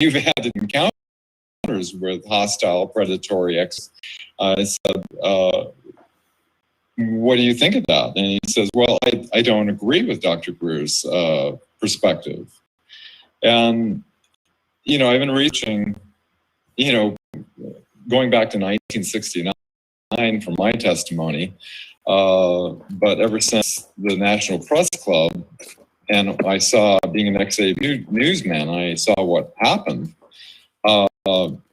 you've had encounters with hostile, predatory I said, what do you think of that? And he says, well, I don't agree with Dr. Greer's perspective. And, you know, I've been reaching, you know, going back to 1969 for my testimony, but ever since the National Press Club, and I saw, being an ex-A newsman, I saw what happened.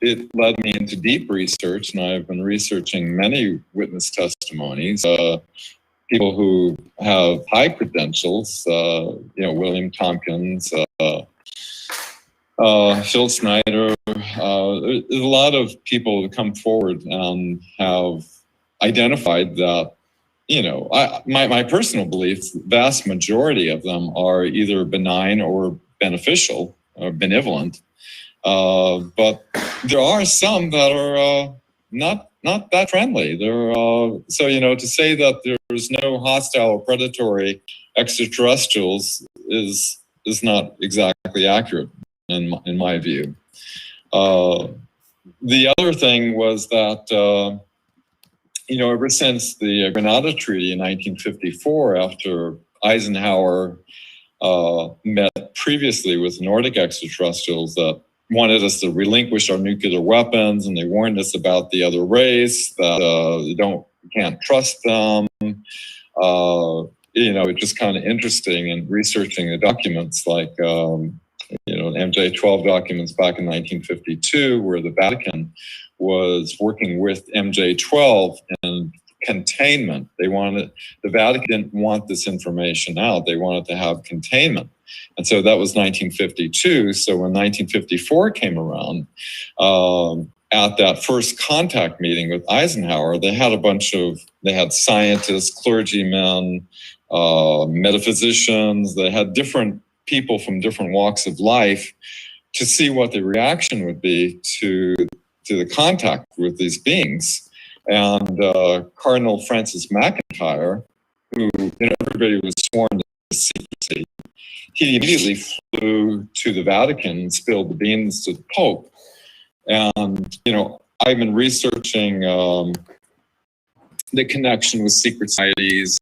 It led me into deep research, and I've been researching many witness testimonies, people who have high credentials, you know, William Tompkins, Phil Snyder. There's a lot of people who come forward and have identified that, you know, my personal belief, the vast majority of them are either benign or beneficial or benevolent. But there are some that are not that friendly. So, you know, to say that there's no hostile or predatory extraterrestrials is not exactly accurate in my view. The other thing was that, you know, ever since the Grenada Treaty in 1954, after Eisenhower met previously with Nordic extraterrestrials that wanted us to relinquish our nuclear weapons, and they warned us about the other race, that you can't trust them. You know, it's just kind of interesting in researching the documents like, you know, MJ-12 documents back in 1952, where the Vatican was working with MJ-12 and containment. The Vatican didn't want this information out. They wanted to have containment. And so that was 1952. So when 1954 came around, at that first contact meeting with Eisenhower, they had scientists, clergymen, metaphysicians. They had different people from different walks of life to see what the reaction would be to the contact with these beings. And Cardinal Francis McIntyre, who, you know, everybody was sworn to secrecy, he immediately flew to the Vatican and spilled the beans to the Pope. And, you know, I've been researching the connection with secret societies,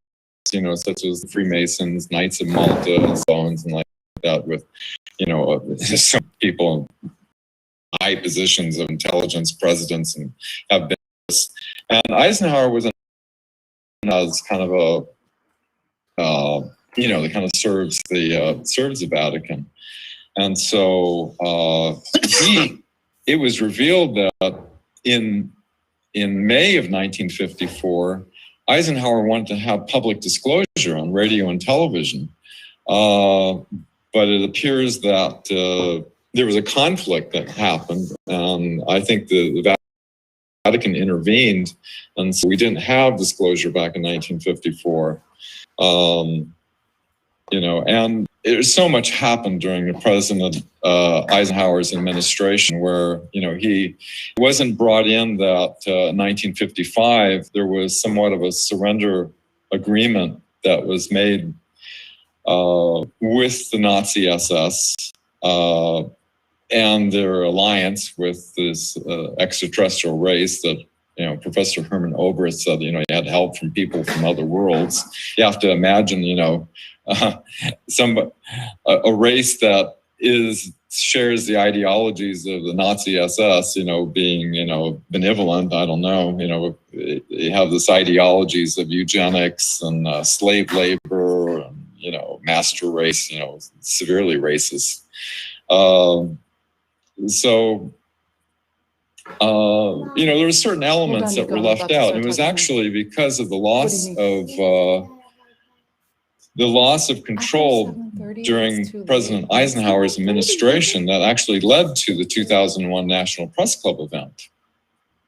you know, such as the Freemasons, Knights of Malta, and so on, and like that, with, you know, some people in high positions of intelligence, presidents, and have been. And Eisenhower was as kind of a, you know, that kind of serves the Vatican. And so it was revealed that in May of 1954, Eisenhower wanted to have public disclosure on radio and television. But it appears that there was a conflict that happened. And I think the Vatican intervened, and so we didn't have disclosure back in 1954. You know, and there's so much happened during the President Eisenhower's administration, where, you know, he wasn't brought in that in 1955 there was somewhat of a surrender agreement that was made with the Nazi SS and their alliance with this extraterrestrial race that, you know, Professor Herman Oberth said, you know, you had help from people from other worlds. You have to imagine, you know, a race that shares the ideologies of the Nazi SS, you know, being, you know, benevolent. I don't know, you know, you have this ideologies of eugenics and slave labor and, you know, master race, you know, severely racist. So, you know, there were certain elements that were left out. It was actually because of the loss of control during President Eisenhower's administration that actually led to the 2001 National Press Club event.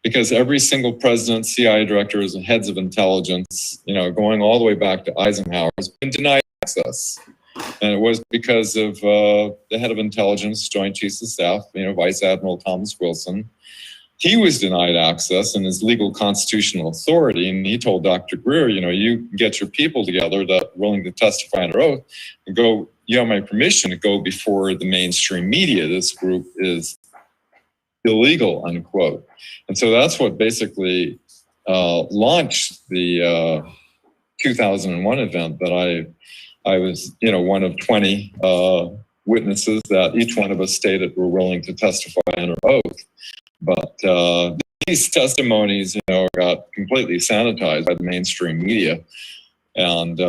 Because every single president, CIA directors, and heads of intelligence, you know, going all the way back to Eisenhower, has been denied access. And it was because of the head of intelligence, Joint Chiefs of Staff, you know, Vice Admiral Thomas Wilson. He was denied access in his legal constitutional authority, and he told Dr. Greer, you know, you get your people together that are willing to testify under oath and go you have my permission to go before the mainstream media. This group is illegal, unquote. And so that's what basically launched the 2001 event that I was, one of 20 witnesses that each one of us stated were willing to testify under oath. But these testimonies, got completely sanitized by the mainstream media, and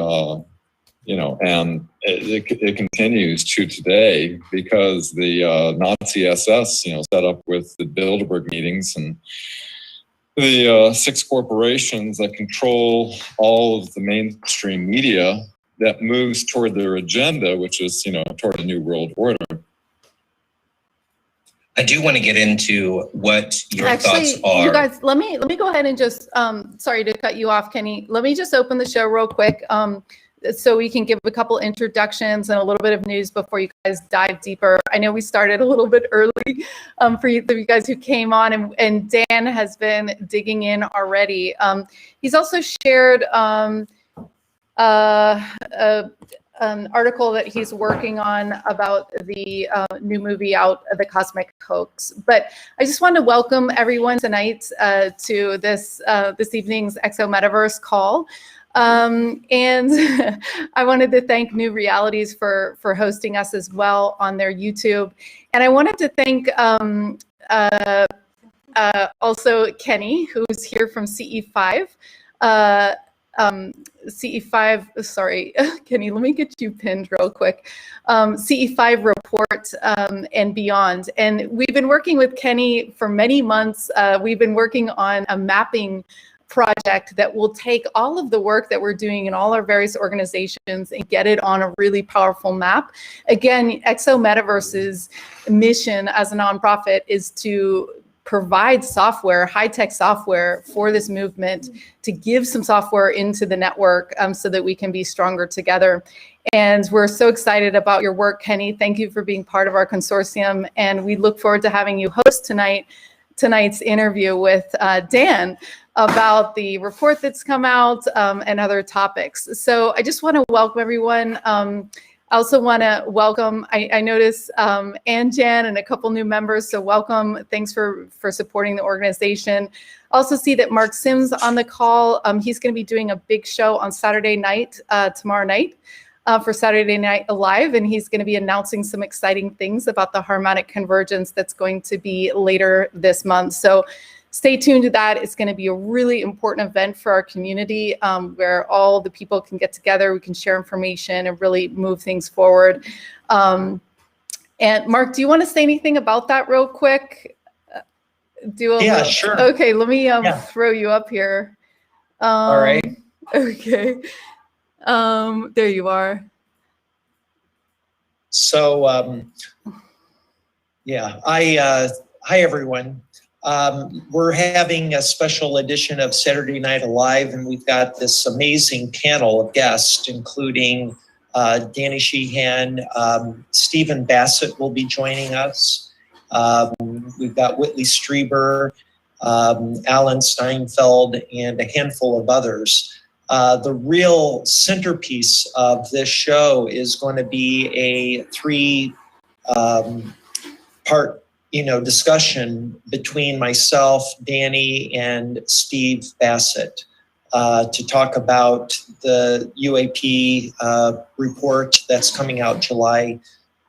and it continues to today because the Nazi SS, set up with the Bilderberg meetings and the 6 corporations that control all of the mainstream media that moves toward their agenda, which is, toward a new world order. I do want to get into what your thoughts are. You guys, let me go ahead and just, sorry to cut you off, Kenny. Let me just open the show real quick so we can give a couple introductions and a little bit of news before you guys dive deeper. I know we started a little bit early for you guys who came on, and Dan has been digging in already. He's also shared an article that he's working on about the new movie out, The Cosmic Hoax. But I just want to welcome everyone tonight to this evening's Exo Metaverse call. And I wanted to thank New Realities for hosting us as well on their YouTube. And I wanted to thank also Kenny, who's here from CE5. CE5, sorry, Kenny, let me get you pinned real quick. CE5 report and beyond. And we've been working with Kenny for many months. We've been working on a mapping project that will take all of the work that we're doing in all our various organizations and get it on a really powerful map. Again, Exo Metaverse's mission as a nonprofit is to provide software, high-tech software for this movement, to give some software into the network so that we can be stronger together. And we're so excited about your work, Kenny. Thank you for being part of our consortium. And we look forward to having you host tonight's interview with Dan about the report that's come out and other topics. So I just want to welcome everyone. I also want to welcome, I noticed Ann Jan and a couple new members, so welcome. Thanks for supporting the organization. Also see that Mark Sims on the call. He's going to be doing a big show on Saturday night, tomorrow night, for Saturday Night Live, and he's going to be announcing some exciting things about the Harmonic convergence that's going to be later this month. So stay tuned to that. It's going to be a really important event for our community where all the people can get together, we can share information and really move things forward. And Mark, do you want to say anything about that real quick? Yeah, sure. Okay, let me throw you up here. All right. Okay. There you are. So, yeah, hi everyone. We're having a special edition of Saturday Night Alive, and we've got this amazing panel of guests, including Danny Sheehan, Stephen Bassett will be joining us. We've got Whitley Strieber, Alan Steinfeld, and a handful of others. The real centerpiece of this show is going to be a 3-part discussion between myself, Danny, and Steve Bassett to talk about the UAP report that's coming out July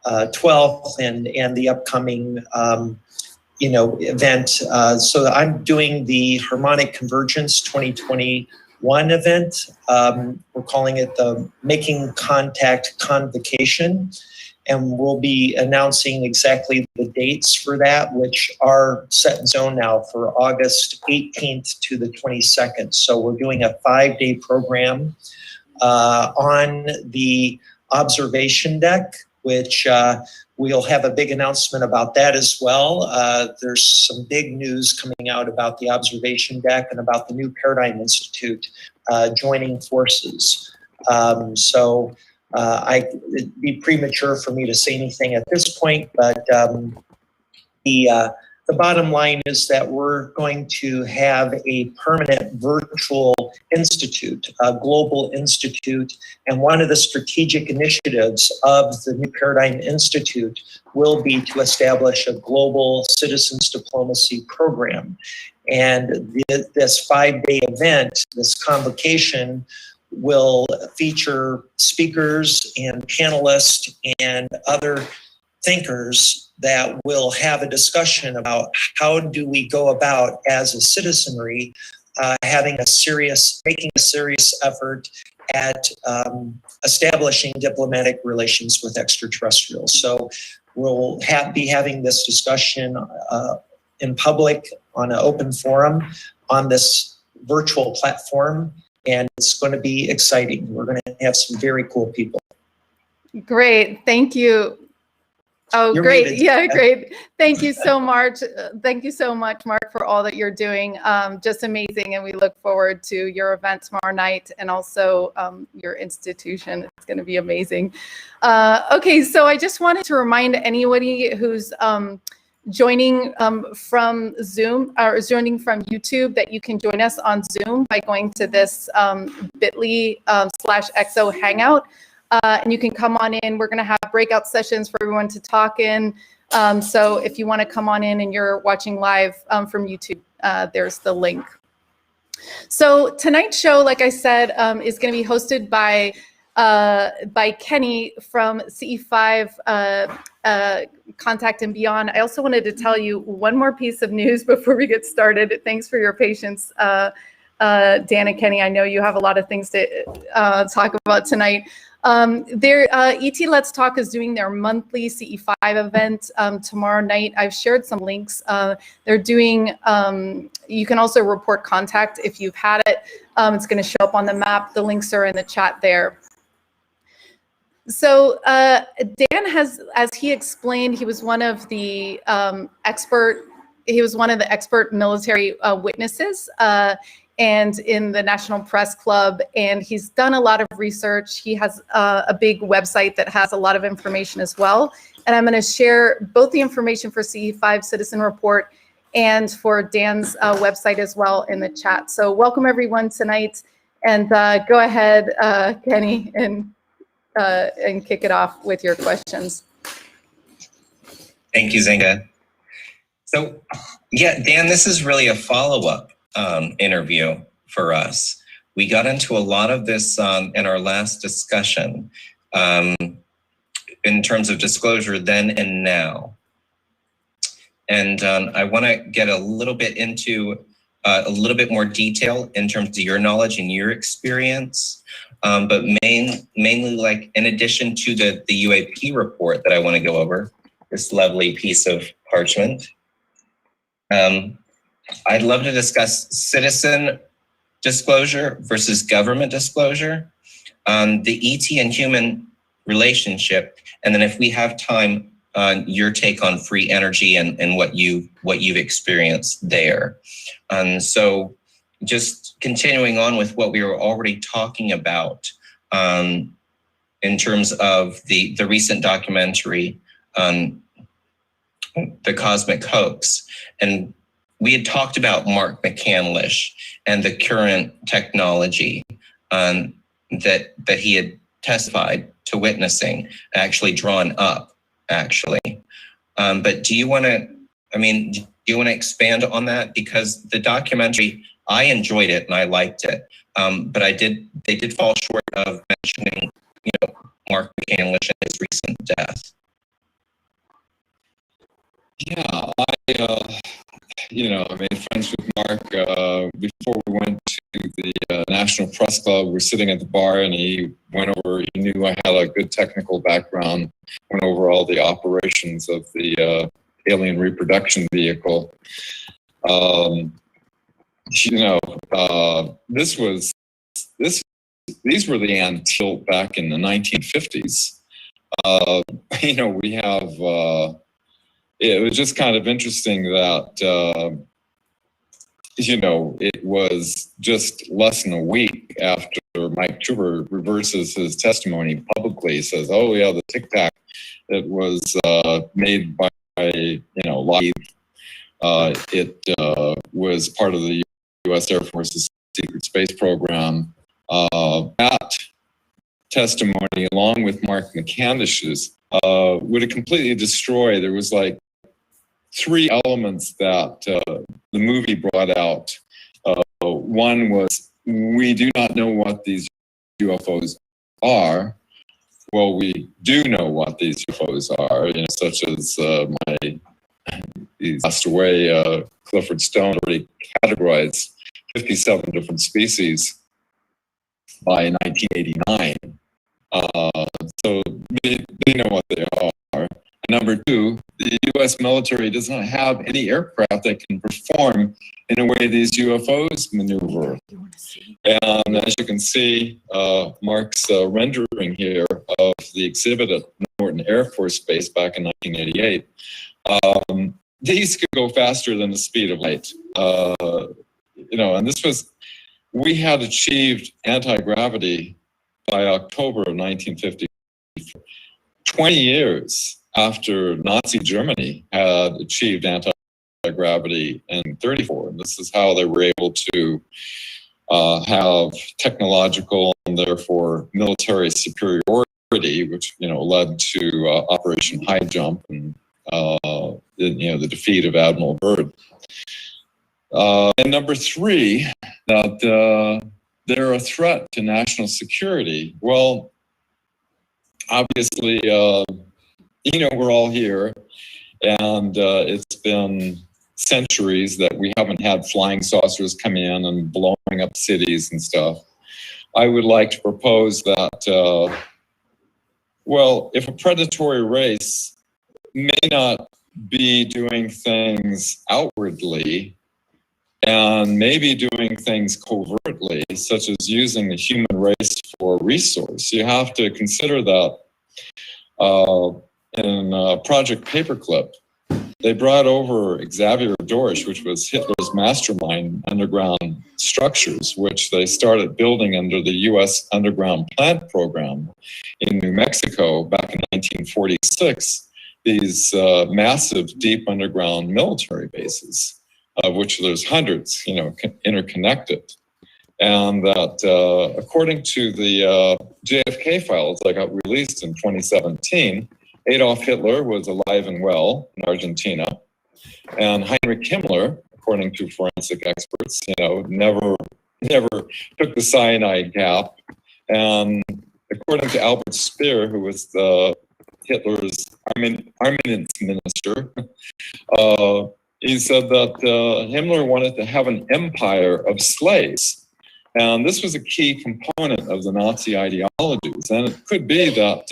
12th and the upcoming event. So I'm doing the Harmonic Convergence 2021 event. We're calling it the Making Contact Convocation. And we'll be announcing exactly the dates for that, which are set in stone now for August 18th to the 22nd. So we're doing a 5-day program on the observation deck, which we'll have a big announcement about that as well. There's some big news coming out about the observation deck and about the new Paradigm Institute joining forces. It'd be premature for me to say anything at this point, but the bottom line is that we're going to have a permanent virtual National Institute, a global institute. And one of the strategic initiatives of the New Paradigm Institute will be to establish a global citizens diplomacy program. And this 5-day event, this convocation, will feature speakers and panelists and other thinkers that will have a discussion about how do we go about as a citizenry making a serious effort at establishing diplomatic relations with extraterrestrials. So we'll be having this discussion in public on an open forum on this virtual platform, and it's going to be exciting. We're going to have some very cool people. Great, thank you. Oh, You're great. muted. Yeah, great. Thank you so much. Thank you so much, Mark, for all that you're doing. Just amazing. And we look forward to your event tomorrow night and also your institution. It's going to be amazing. Okay, so I just wanted to remind anybody who's joining from Zoom or joining from YouTube that you can join us on Zoom by going to this bit.ly/exo hangout. And you can come on in. We're going to have breakout sessions for everyone to talk in. So if you want to come on in and you're watching live from YouTube, there's the link. So tonight's show, like I said, is going to be hosted by Kenny from CE5 Contact and Beyond. I also wanted to tell you one more piece of news before we get started. Thanks for your patience, Dan and Kenny. I know you have a lot of things to talk about tonight. ET Let's Talk is doing their monthly CE5 event tomorrow night. I've shared some links. They're doing, you can also report contact if you've had it. It's going to show up on the map. The links are in the chat there. So Dan has, as he explained, he was one of the expert military witnesses and in the National Press Club, and he's done a lot of research. He has a big website that has a lot of information as well. And I'm gonna share both the information for CE5 Citizen Report and for Dan's website as well in the chat. So welcome everyone tonight, and go ahead, Kenny, and kick it off with your questions. Thank you, Zenga. So yeah, Dan, this is really a follow-up interview for us. We got into a lot of this in our last discussion in terms of disclosure then and now. And I want to get a little bit into a little bit more detail in terms of your knowledge and your experience, but mainly like in addition to the UAP report that I want to go over, this lovely piece of parchment. I'd love to discuss citizen disclosure versus government disclosure, the ET and human relationship, and then if we have time, your take on free energy and what you've experienced there. So just continuing on with what we were already talking about in terms of the recent documentary on the cosmic hoax, and we had talked about Mark McCandlish and the current technology that he had testified to witnessing, actually drawn up, actually. But do you want to expand on that? Because the documentary, I enjoyed it and I liked it, but they did fall short of mentioning, Mark McCandlish and his recent death. Yeah, I made friends with Mark before we went to the National Press Club. We were sitting at the bar and he knew I had a good technical background, went over all the operations of the alien reproduction vehicle. These were the antiques back in the 1950s. We have, it was just kind of interesting that, it was just less than a week after Mike Truber reverses his testimony publicly. He says, oh yeah, the Tic Tac that was made by, Lockheed, it was part of the U.S. Air Force's secret space program. That testimony, along with Mark McCandish's, would have completely destroyed. There was like 3 elements that the movie brought out. One was, we do not know what these UFOs are. Well, we do know what these UFOs are, such as he passed away, Clifford Stone already categorized 57 different species by 1989. So we know what they are. Number 2, the U.S. military does not have any aircraft that can perform in a way these UFOs maneuver. And as you can see, Mark's rendering here of the exhibit at Norton Air Force Base back in 1988. These could go faster than the speed of light. And this was, we had achieved anti-gravity by October of 1950, 20 years after Nazi Germany had achieved anti-gravity in 1934. And this is how they were able to have technological and therefore military superiority, which led to Operation High Jump and the defeat of Admiral Byrd. And number 3, that they're a threat to national security. Well, obviously, we're all here, and it's been centuries that we haven't had flying saucers come in and blowing up cities and stuff. I would like to propose that, if a predatory race may not be doing things outwardly and maybe doing things covertly, such as using the human race for a resource, you have to consider that in Project Paperclip, they brought over Xavier Dorsch, which was Hitler's mastermind underground structures, which they started building under the U.S. underground plant program in New Mexico back in 1946, these massive deep underground military bases, of which there's hundreds, interconnected. And that according to the JFK files that got released in 2017, Adolf Hitler was alive and well in Argentina, and Heinrich Himmler, according to forensic experts, never took the cyanide gap. And according to Albert Speer, who was Hitler's armaments minister, he said that Himmler wanted to have an empire of slaves. And this was a key component of the Nazi ideologies. And it could be that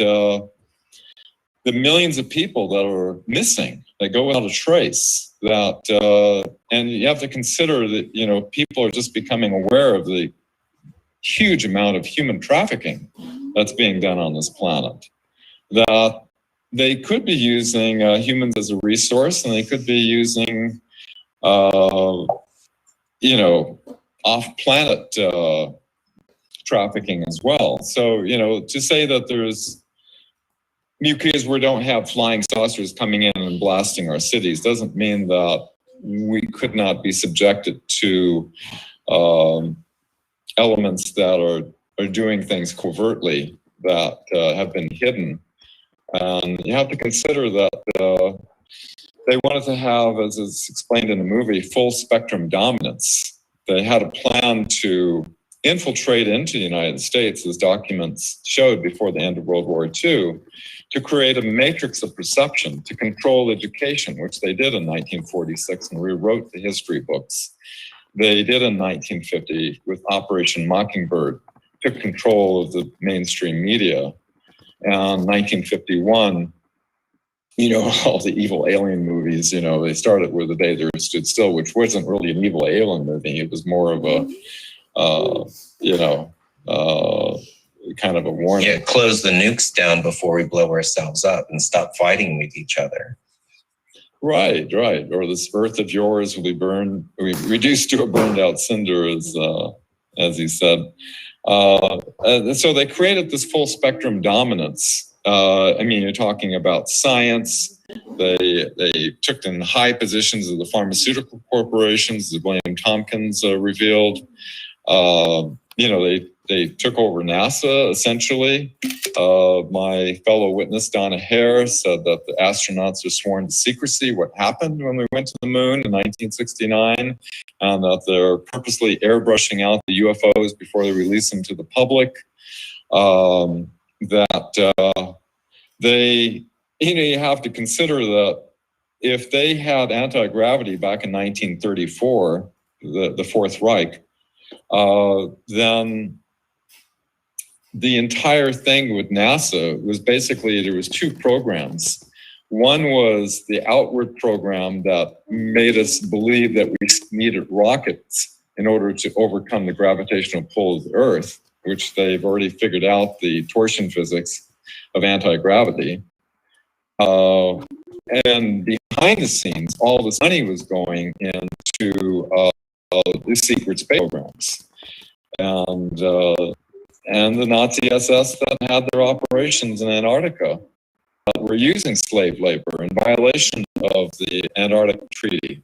the millions of people that are missing, that go without a trace, that, and you have to consider that, people are just becoming aware of the huge amount of human trafficking that's being done on this planet, that they could be using humans as a resource, and they could be using, off-planet trafficking as well. So, to say that there's, because we don't have flying saucers coming in and blasting our cities doesn't mean that we could not be subjected to elements that are doing things covertly that have been hidden. And you have to consider that they wanted to have, as is explained in the movie, full spectrum dominance. They had a plan to infiltrate into the United States, as documents showed before the end of World War II, to create a matrix of perception to control education, which they did in 1946 and rewrote the history books. They did in 1950 with Operation Mockingbird, took control of the mainstream media. And 1951, all the evil alien movies, they started with The Day the Earth Stood Still, which wasn't really an evil alien movie. It was more of a, kind of a warning. Yeah, close the nukes down before we blow ourselves up and stop fighting with each other. Right. Or this earth of yours will be burned, reduced to a burned out cinder, as he said. So they created this full spectrum dominance. You're talking about science. They took in high positions of the pharmaceutical corporations, as William Tompkins revealed. You know, they took over NASA, essentially. My fellow witness, Donna Hare, said that the astronauts are sworn to secrecy what happened when we went to the moon in 1969, and that they're purposely airbrushing out the UFOs before they release them to the public. You have to consider that if they had anti-gravity back in 1934, the Fourth Reich, then the entire thing with NASA was basically, there was two programs. One was the outward program that made us believe that we needed rockets in order to overcome the gravitational pull of the Earth, which they've already figured out the torsion physics of anti-gravity. And behind the scenes, all this money was going into the secret space programs. And the Nazi SS that had their operations in Antarctica were using slave labor in violation of the Antarctic Treaty.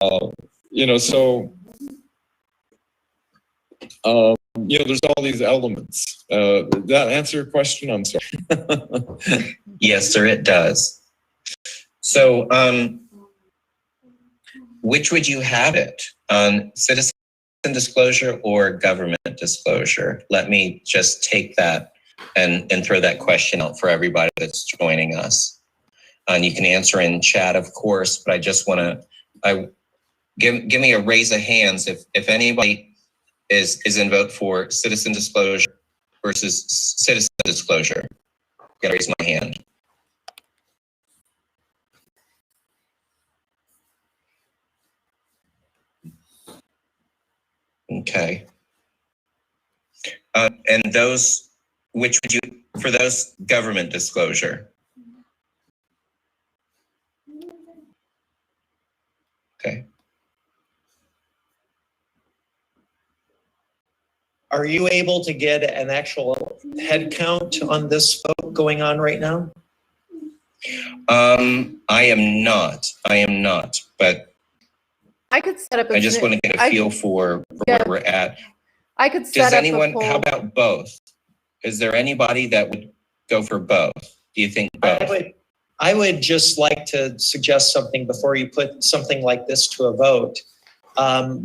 There's all these elements. Did that answer your question? I'm sorry. Yes, sir, it does. So, which would you have it on, citizen disclosure or government disclosure? Let me just take that and throw that question out for everybody that's joining us. And you can answer in chat, of course, but I just want to give me a raise of hands if anybody is in vote for citizen disclosure versus citizen disclosure. Gotta raise my hand. Okay. And those, which would you, for those, government disclosure? Okay. Are you able to get an actual head count on this vote going on right now? I am not, but I could set up. I just want to get a feel for where we're at. I could set Does up anyone, a poll. how about both? Is there anybody that would go for both? Do you think both? I would just like to suggest something before you put something like this to a vote.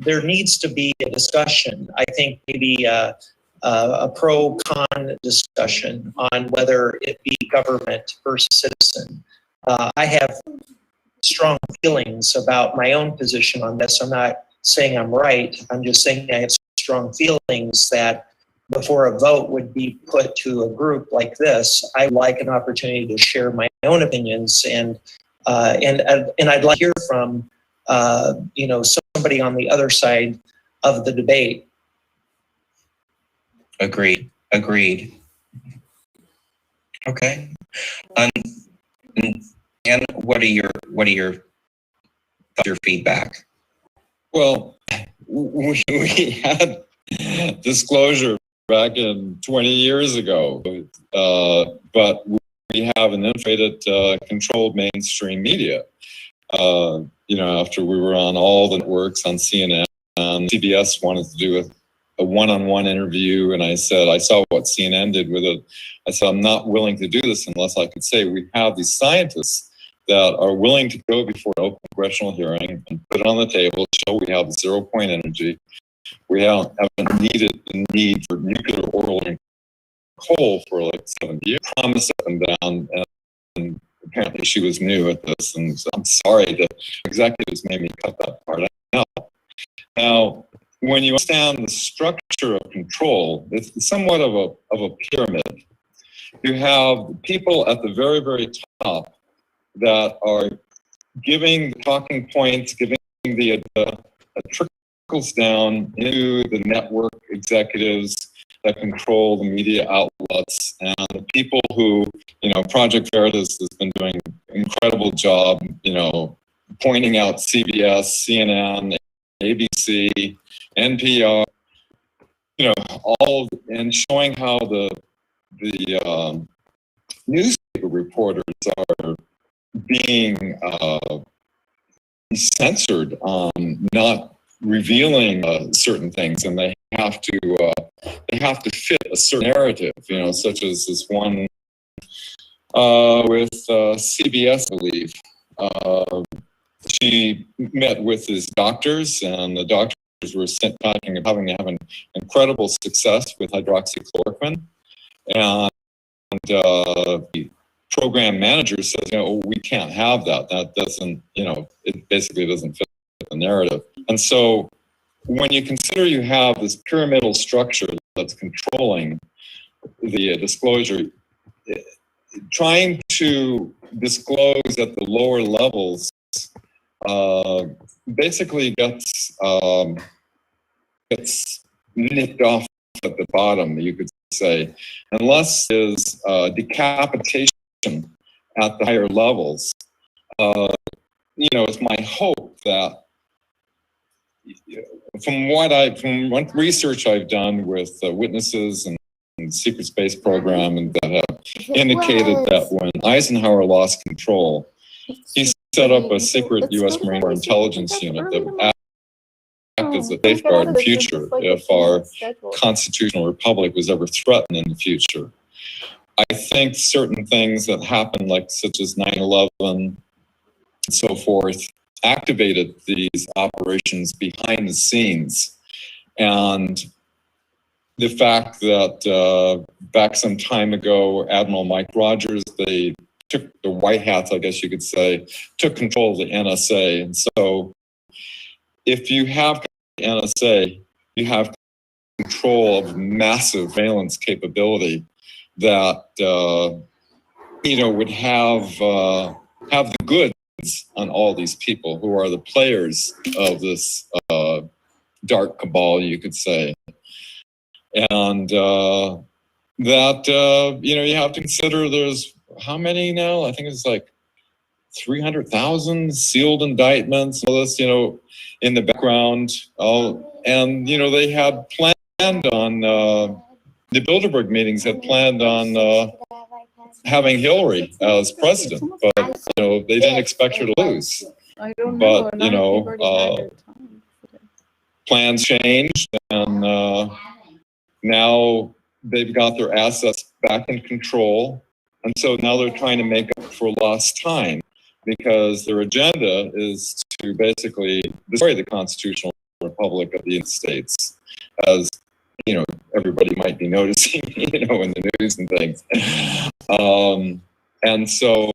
There needs to be a discussion. I think maybe a pro-con discussion on whether it be government versus citizen. I have strong feelings about my own position on this. I'm not saying I'm right. I'm just saying I have strong feelings that before a vote would be put to a group like this, I like an opportunity to share my own opinions, and I'd like to hear from somebody on the other side of the debate. Agreed. Okay. And what are your feedback? Well, we had disclosure back in 20 years ago, but we have an infiltrated, controlled mainstream media. After we were on all the networks on CNN, CBS wanted to do a one-on-one interview, and I said, I saw what CNN did with it. I said, I'm not willing to do this unless I could say we have these scientists that are willing to go before an open congressional hearing and put it on the table, show we have 0-point energy. We haven't needed the need for nuclear, oil, and coal for like 70 years. Promise up and down, and apparently she was new at this, and so I'm sorry the executives made me cut that part out. Now, when you understand the structure of control, it's somewhat of a pyramid. You have people at the very, very top that are giving the talking points, giving the trickles down into the network executives that control the media outlets, and the people who, Project Veritas has been doing an incredible job, pointing out CBS, CNN, ABC, NPR, all, and showing how the newspaper reporters are being censored on not revealing certain things, and they have to fit a certain narrative, such as this one with CBS, I believe. She met with his doctors, and the doctors were having incredible success with hydroxychloroquine, and the program manager says, we can't have that. That doesn't, it basically doesn't fit the narrative. And so when you consider you have this pyramidal structure that's controlling the disclosure, trying to disclose at the lower levels basically gets nipped off at the bottom, you could say, unless there's decapitation at the higher levels. It's my hope that from what research I've done with witnesses and secret space program, and that have indicated that when Eisenhower lost control, he set up a secret U.S. Marine Corps intelligence unit that would act as a safeguard in the future if our constitutional republic was ever threatened in the future. I think certain things that happened, such as 9/11 and so forth, activated these operations behind the scenes. And the fact that back some time ago, Admiral Mike Rogers, they took the white hats, I guess you could say, took control of the NSA. And so if you have the NSA, you have control of massive surveillance capability that would have the goods on all these people who are the players of this dark cabal, you could say. And that you have to consider there's how many now? I think it's 300,000 sealed indictments, all this, in the background. And, they had planned on, the Bilderberg meetings had planned on having Hillary as president, but, they didn't expect her to lose. I don't know. But, plans changed, and now they've got their assets back in control. And so now they're trying to make up for lost time, because their agenda is to basically destroy the constitutional republic of the United States, as everybody might be noticing, in the news and things. And so,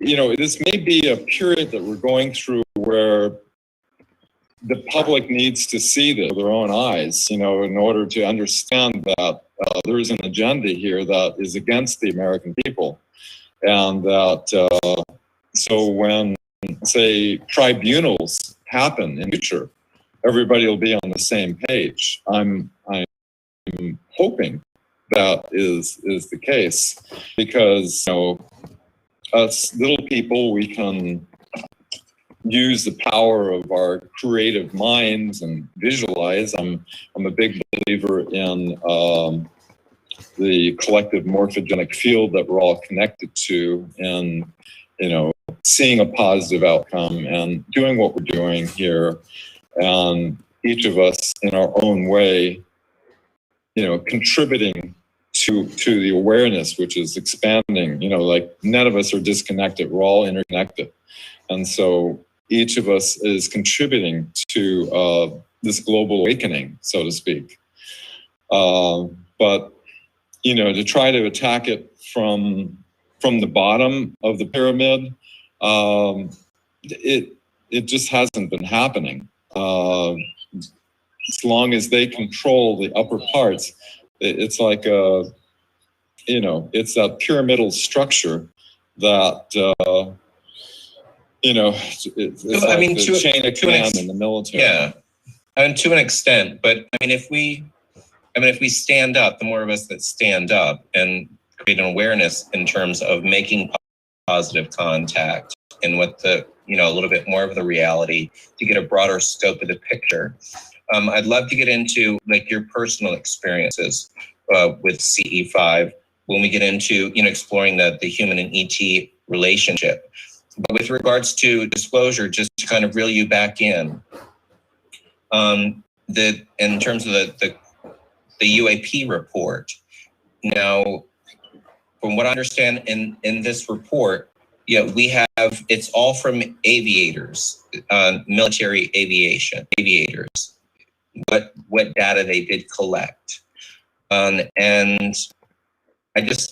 this may be a period that we're going through where the public needs to see this with their own eyes, in order to understand that there is an agenda here that is against the American people. And that, so when, say, tribunals happen in the future, everybody will be on the same page. I'm hoping that is the case, because, us little people, we can use the power of our creative minds and visualize. I'm a big believer in the collective morphogenic field that we're all connected to, and seeing a positive outcome and doing what we're doing here, and each of us in our own way, contributing to the awareness, which is expanding. None of us are disconnected, we're all interconnected. And so each of us is contributing to this global awakening, so to speak. But, to try to attack it from the bottom of the pyramid, it just hasn't been happening. As long as they control the upper parts, it's like it's that pyramidal structure that, it's like the chain of command in the military. Yeah, to an extent, but if we stand up, the more of us that stand up and create an awareness in terms of making positive contact and what the, a little bit more of the reality to get a broader scope of the picture. I'd love to get into your personal experiences with CE5 when we get into, exploring the human and ET relationship. But with regards to disclosure, just to kind of reel you back in, in terms of the UAP report. Now, from what I understand in this report, we have, it's all from aviators, military aviators, what data they did collect. And I get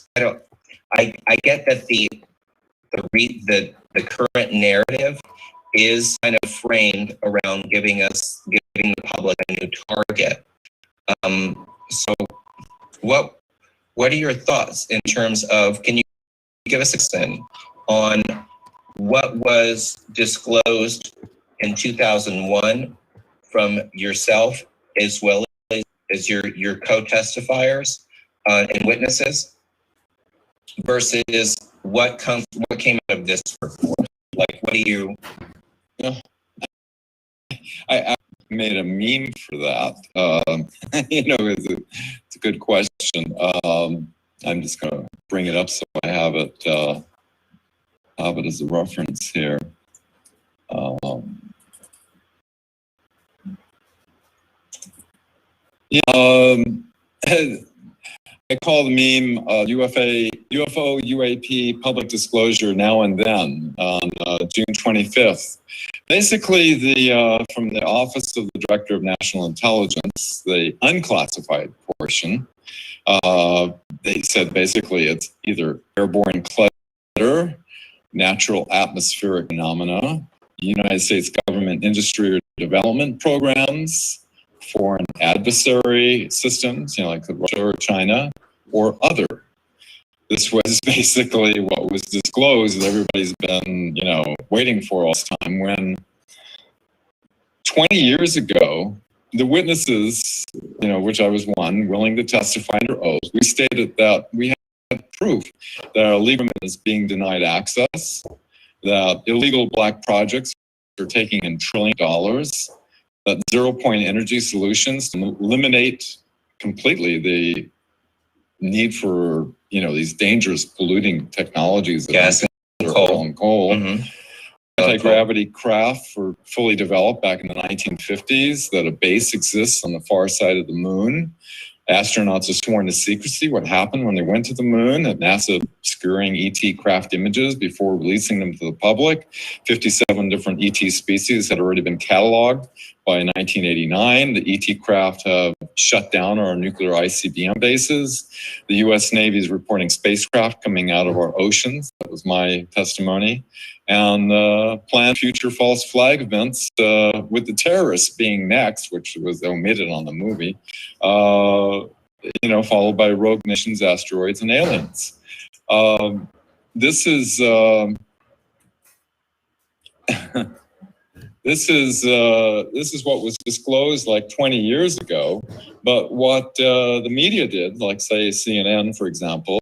that the current narrative is kind of framed around giving the public a new target. So what are your thoughts in terms of, can you give us a sense on what was disclosed in 2001 from yourself as well as your co-testifiers and witnesses versus what came out of this report? Like, what do you? I made a meme for that. It's a good question. I'm just going to bring it up so I have it as a reference here. I call the meme UFO UAP public disclosure now and then on June 25th. Basically, from the Office of the Director of National Intelligence, the unclassified portion, they said basically it's either airborne clutter, natural atmospheric phenomena, United States government industry or development programs, foreign adversary systems, like Russia or China, or other. This was basically what was disclosed that everybody's been, waiting for all this time, when 20 years ago, the witnesses, which I was one, willing to testify under oath, we stated that we had proof that our legal is being denied access, that illegal black projects are taking in $1 trillion, that zero-point energy solutions to eliminate completely the need for, these dangerous polluting technologies, gas, oil and coal. Mm-hmm. Anti-gravity craft were fully developed back in the 1950s, that a base exists on the far side of the moon. Astronauts are sworn to secrecy what happened when they went to the moon, at NASA obscuring ET craft images before releasing them to the public. 57 different ET species had already been cataloged by 1989. The ET craft have shut down our nuclear ICBM bases. The US Navy is reporting spacecraft coming out of our oceans. That was my testimony. And planned future false flag events with the terrorists being next, which was omitted on the movie, followed by rogue missions, asteroids, and aliens. This is what was disclosed like 20 years ago. But what the media did, like say CNN, for example,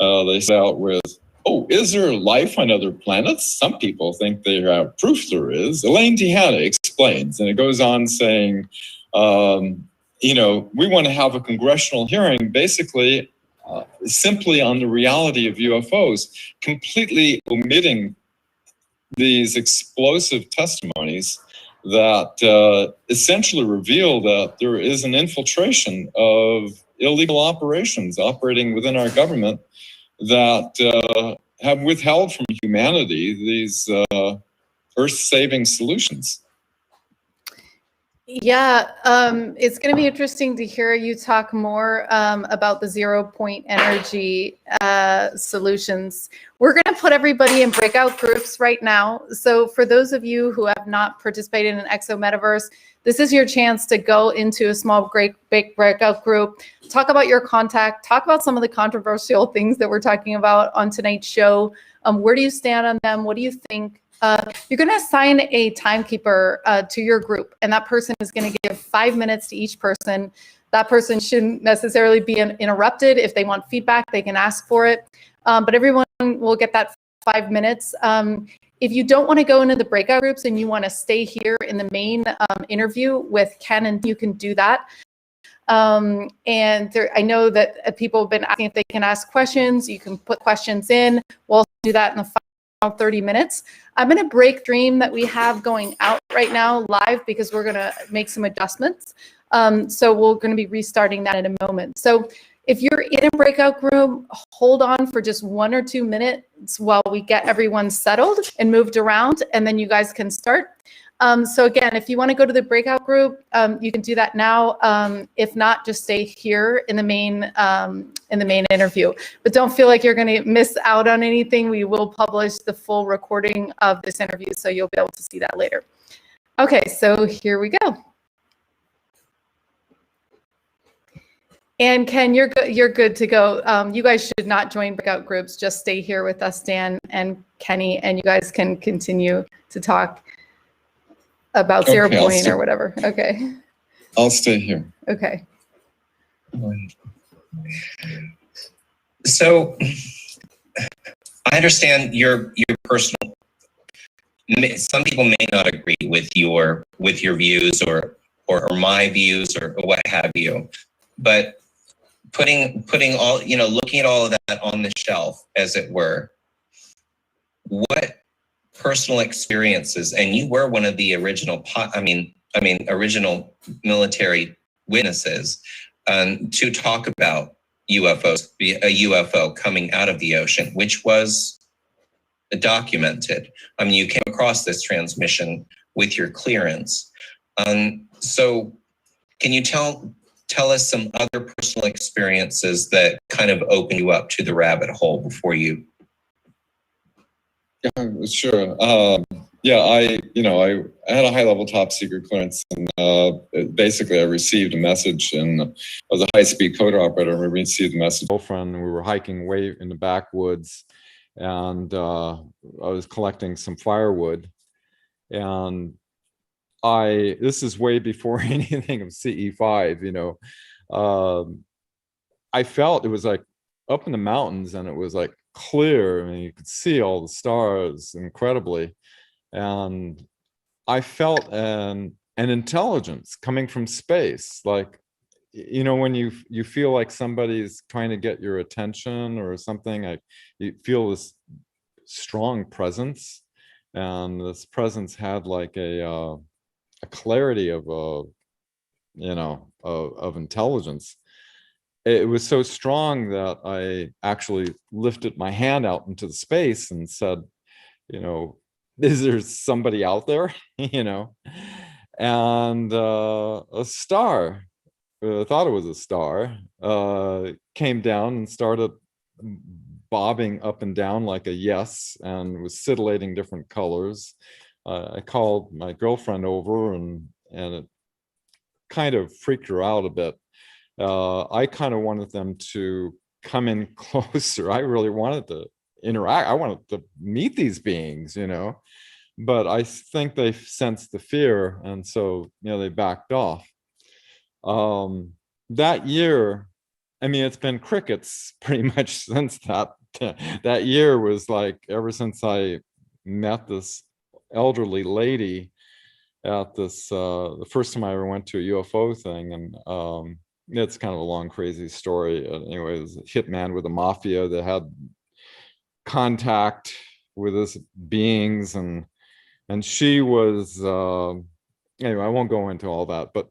they set out with, oh, is there life on other planets? Some people think they have proof there is. Elaine Tihanna explains, and it goes on saying, we want to have a congressional hearing, basically, simply on the reality of UFOs, completely omitting these explosive testimonies that essentially reveal that there is an infiltration of illegal operations operating within our government that have withheld from humanity these earth-saving solutions. Yeah, it's going to be interesting to hear you talk more about the zero-point energy solutions. We're going to put everybody in breakout groups right now. So for those of you who have not participated in an Exo Metaverse, this is your chance to go into a small breakout group, talk about your contact, talk about some of the controversial things that we're talking about on tonight's show. Where do you stand on them? What do you think? You're going to assign a timekeeper to your group, and that person is going to give 5 minutes to each person. That person shouldn't necessarily be interrupted. If they want feedback, they can ask for it. But everyone will get that 5 minutes. If you don't want to go into the breakout groups and you want to stay here in the main interview with Ken, and you can do that. And I know that people have been asking if they can ask questions. You can put questions in. We'll do that in the 30 minutes. I'm going to break stream that we have going out right now live because we're going to make some adjustments. So we're going to be restarting that in a moment. So if you're in a breakout room, hold on for just 1 or 2 minutes while we get everyone settled and moved around, and then you guys can start. So again, if you want to go to the breakout group, you can do that now. If not, just stay here in the main interview. But don't feel like you're going to miss out on anything. We will publish the full recording of this interview, so you'll be able to see that later. Okay, so here we go. And Ken, you're good to go. You guys should not join breakout groups. Just stay here with us, Dan and Kenny, and you guys can continue to talk about 0 point or whatever. Okay. I'll stay here. Okay. So I understand your personal. Some people may not agree with your views or my views or what have you, but putting all, looking at all of that on the shelf, as it were, what personal experiences, and you were one of the original, original military witnesses to talk about UFOs, a UFO coming out of the ocean, which was documented. You came across this transmission with your clearance. So can you tell us some other personal experiences that kind of open you up to the rabbit hole before you? Yeah, sure. I had a high-level top-secret clearance, and basically I received a message, and I was a high-speed coder operator, and we received a message. Girlfriend, we were hiking way in the backwoods, and I was collecting some firewood, and this is way before anything of CE5, I felt it was like up in the mountains, and it was like clear. You could see all the stars incredibly, and I felt an intelligence coming from space, like when you feel like somebody's trying to get your attention or something. You feel this strong presence, and this presence had like a clarity of of intelligence. It was so strong that I actually lifted my hand out into the space and said, is there somebody out there? And a star, I thought it was a star, came down and started bobbing up and down like a yes, and was scintillating different colors. I called my girlfriend over, and it kind of freaked her out a bit. I kind of wanted them to come in closer. I really wanted to interact. I wanted to meet these beings, but I think they sensed the fear, and so they backed off. That year, it's been crickets pretty much since that year. Was like, ever since I met this elderly lady at this the first time I ever went to a UFO thing, and it's kind of a long, crazy story. Anyway, it was a hitman with the mafia that had contact with these beings, and she was anyway, I won't go into all that, but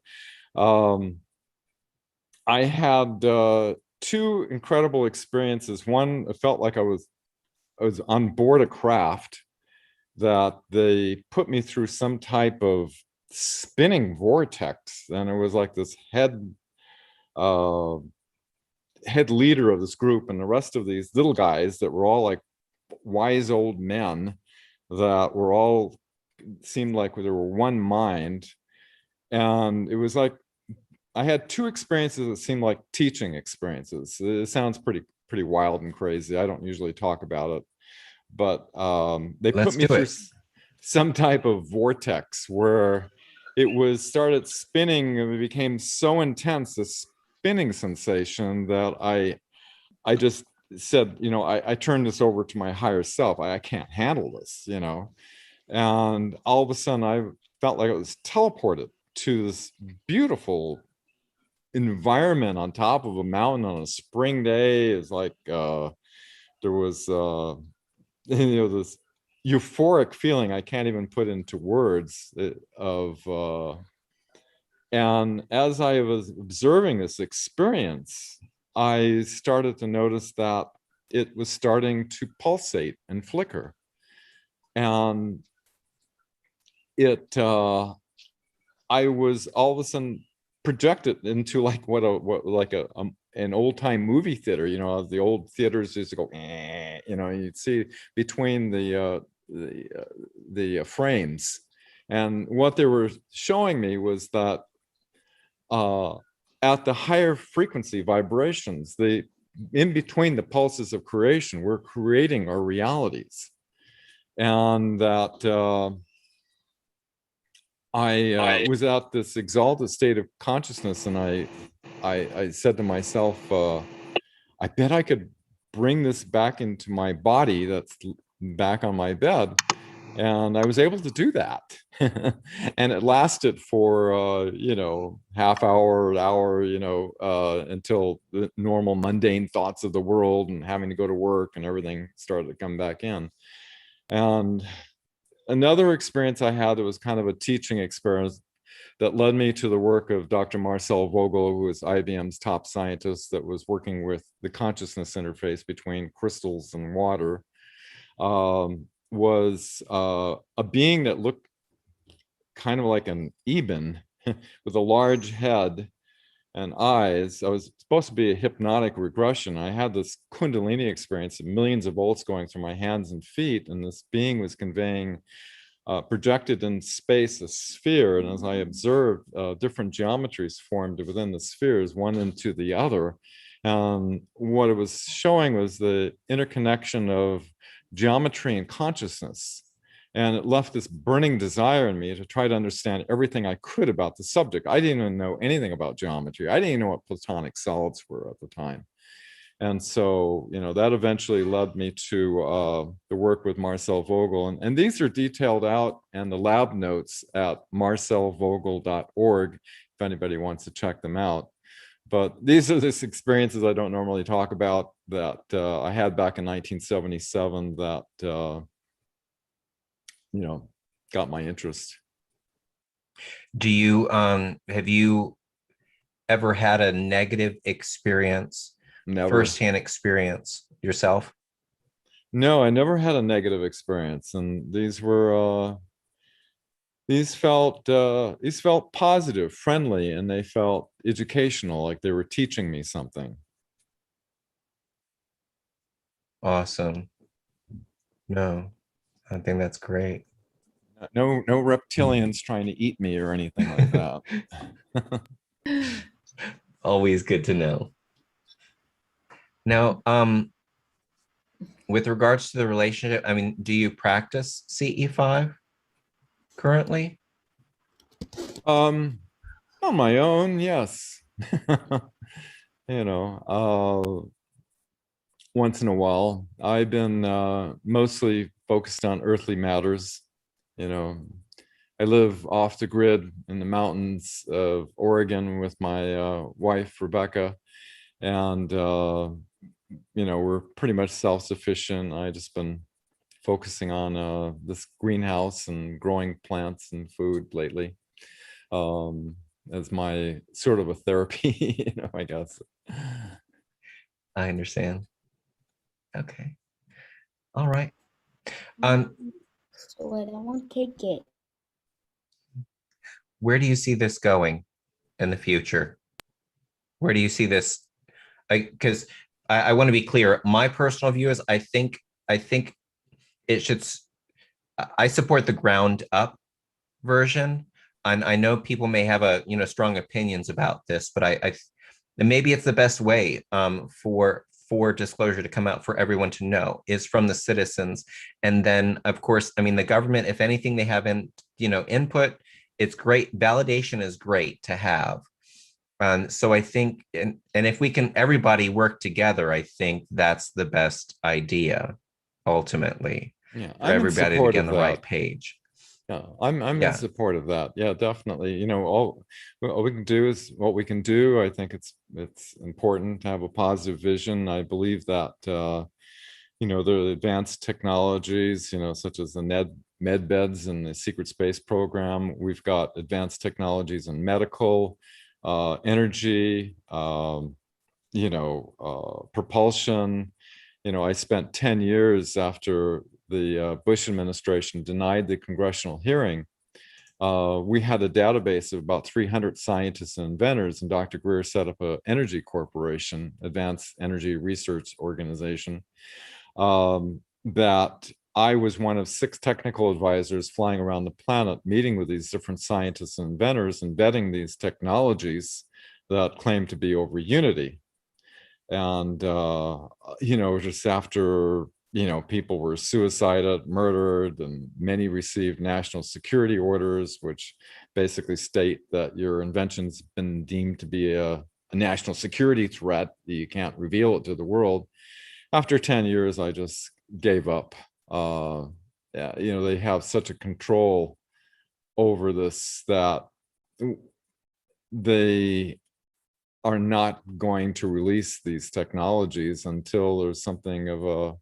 I had 2 incredible experiences. One, it felt like I was on board a craft that they put me through some type of spinning vortex, and it was like this head leader of this group, and the rest of these little guys that were all like wise old men that were all seemed like they were one mind. And it was like I had 2 experiences that seemed like teaching experiences. It sounds pretty wild and crazy. I don't usually talk about it, but they put me through some type of vortex where it started spinning, and it became so intense, this spinning sensation, that I just said, I turned this over to my higher self. I can't handle this, and all of a sudden I felt like I was teleported to this beautiful environment on top of a mountain on a spring day. It's like there was this euphoric feeling I can't even put into words and as I was observing this experience, I started to notice that it was starting to pulsate and flicker. And I was all of a sudden projected into like an old time movie theater, you know, the old theaters used to go, you know, you'd see between the frames. And what they were showing me was that at the higher frequency vibrations, in between the pulses of creation, we're creating our realities. And that I was at this exalted state of consciousness, and I said to myself, I bet I could bring this back into my body that's back on my bed. And I was able to do that. And it lasted for, you know, half hour, you know, until the normal mundane thoughts of the world and having to go to work and everything started to come back in. And another experience I had that was kind of a teaching experience that led me to the work of Dr. Marcel Vogel, who was IBM's top scientist that was working with the consciousness interface between crystals and water, was a being that looked kind of like an Eben with a large head and eyes. I was supposed to be a hypnotic regression. I had this Kundalini experience of millions of volts going through my hands and feet, and this being was conveying projected in space a sphere. And as I observed, different geometries formed within the spheres, one into the other. And what it was showing was the interconnection of geometry and consciousness. And it left this burning desire in me to try to understand everything I could about the subject. I didn't even know anything about geometry. I didn't even know what platonic solids were at the time. And so, you know, that eventually led me to the work with Marcel Vogel. And these are detailed out in the lab notes at marcelvogel.org, if anybody wants to check them out. But these are these experiences I don't normally talk about that I had back in 1977 that, you know, got my interest. Do you, have you ever had a negative experience, Never. firsthand experience yourself? No, I never had a negative experience. And these were, these felt positive, friendly, and they felt educational, like they were teaching me something. Awesome. No, I think that's great. No reptilians trying to eat me or anything like that. Always good to know. Now, with regards to the relationship, I mean, do you practice CE5 currently? On my own, yes. You know, once in a while. I've been mostly focused on earthly matters. You know, I live off the grid in the mountains of Oregon with my wife, Rebecca, and you know, we're pretty much self-sufficient. I just been focusing on this greenhouse and growing plants and food lately as my sort of a therapy, you know, I guess. I understand. Okay. All right. So I don't want to take it. Where do you see this going in the future? Where do you see this? Because I want to be clear. My personal view is I think it should. I support the ground up version, and I know people may have strong opinions about this, but and maybe it's the best way for disclosure to come out for everyone to know is from the citizens. And then, of course, I mean, the government, if anything, they have input. It's great. Validation is great to have. So I think, and if we can, everybody work together, I think that's the best idea, ultimately, Yeah, for everybody to get on the right page. Yeah, I'm in support of that. Yeah, definitely. You know, all we can do is what we can do. I think it's important to have a positive vision. I believe that, you the advanced technologies, such as the med beds and the secret space program. We've got advanced technologies in medical, energy, propulsion. I spent 10 years after the Bush administration denied the congressional hearing. We had a database of about 300 scientists and inventors, and Dr. Greer set up an energy corporation, Advanced Energy Research Organization, that I was one of 6 technical advisors flying around the planet, meeting with these different scientists and inventors and vetting these technologies that claim to be over unity. And, just after, people were suicided, murdered, and many received national security orders, which basically state that your invention's been deemed to be a national security threat, that you can't reveal it to the world. After 10 years, I just gave up. They have such a control over this that they are not going to release these technologies until there's something of a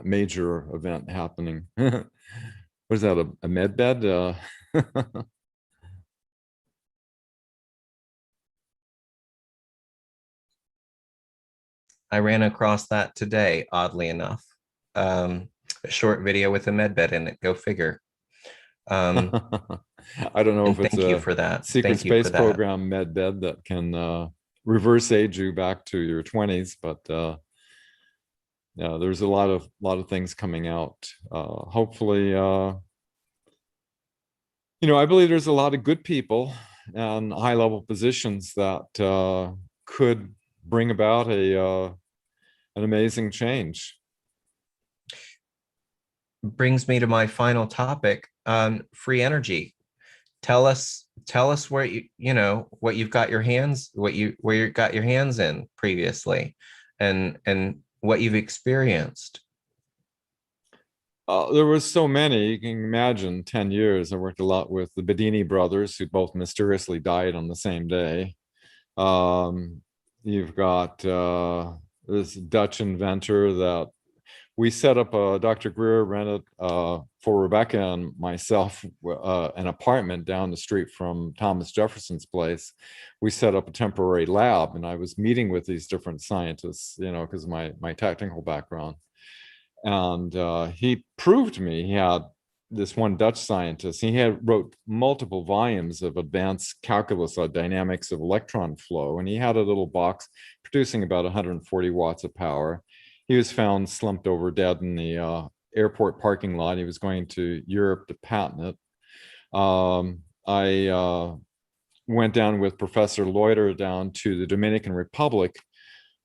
major event happening. What is that, a med bed? I ran across that today, oddly enough. A short video with a med bed in it. Go figure. I don't know if it's thank you for that. secret space program med bed that can reverse age you back to your 20s, but yeah, there's a lot of things coming out. Hopefully, I believe there's a lot of good people and high level positions that could bring about an amazing change. Brings me to my final topic, free energy. Tell us where what you've got your hands, where you got your hands in previously, and what you've experienced. There was so many. You can imagine 10 years. I worked a lot with the Bedini brothers, who both mysteriously died on the same day. You've got this Dutch inventor that we set up. Dr. Greer rented for Rebecca and myself an apartment down the street from Thomas Jefferson's place. We set up a temporary lab, and I was meeting with these different scientists, because of my technical background. And he proved to me, he had this one Dutch scientist, he had wrote multiple volumes of advanced calculus on dynamics of electron flow, and he had a little box producing about 140 watts of power. He was found slumped over dead in the airport parking lot. He was going to Europe to patent it. I went down with Professor Loiter down to the Dominican Republic,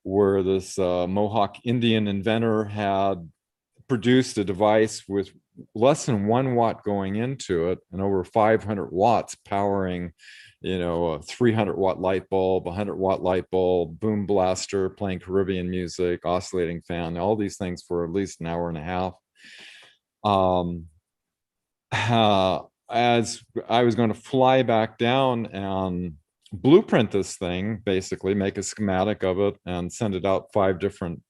where this Mohawk Indian inventor had produced a device with less than 1 watt going into it and over 500 watts powering, a 300 watt light bulb, 100 watt light bulb, boom blaster, playing Caribbean music, oscillating fan, all these things for at least an hour and a half. As I was going to fly back down and blueprint this thing, basically make a schematic of it and send it out 5 different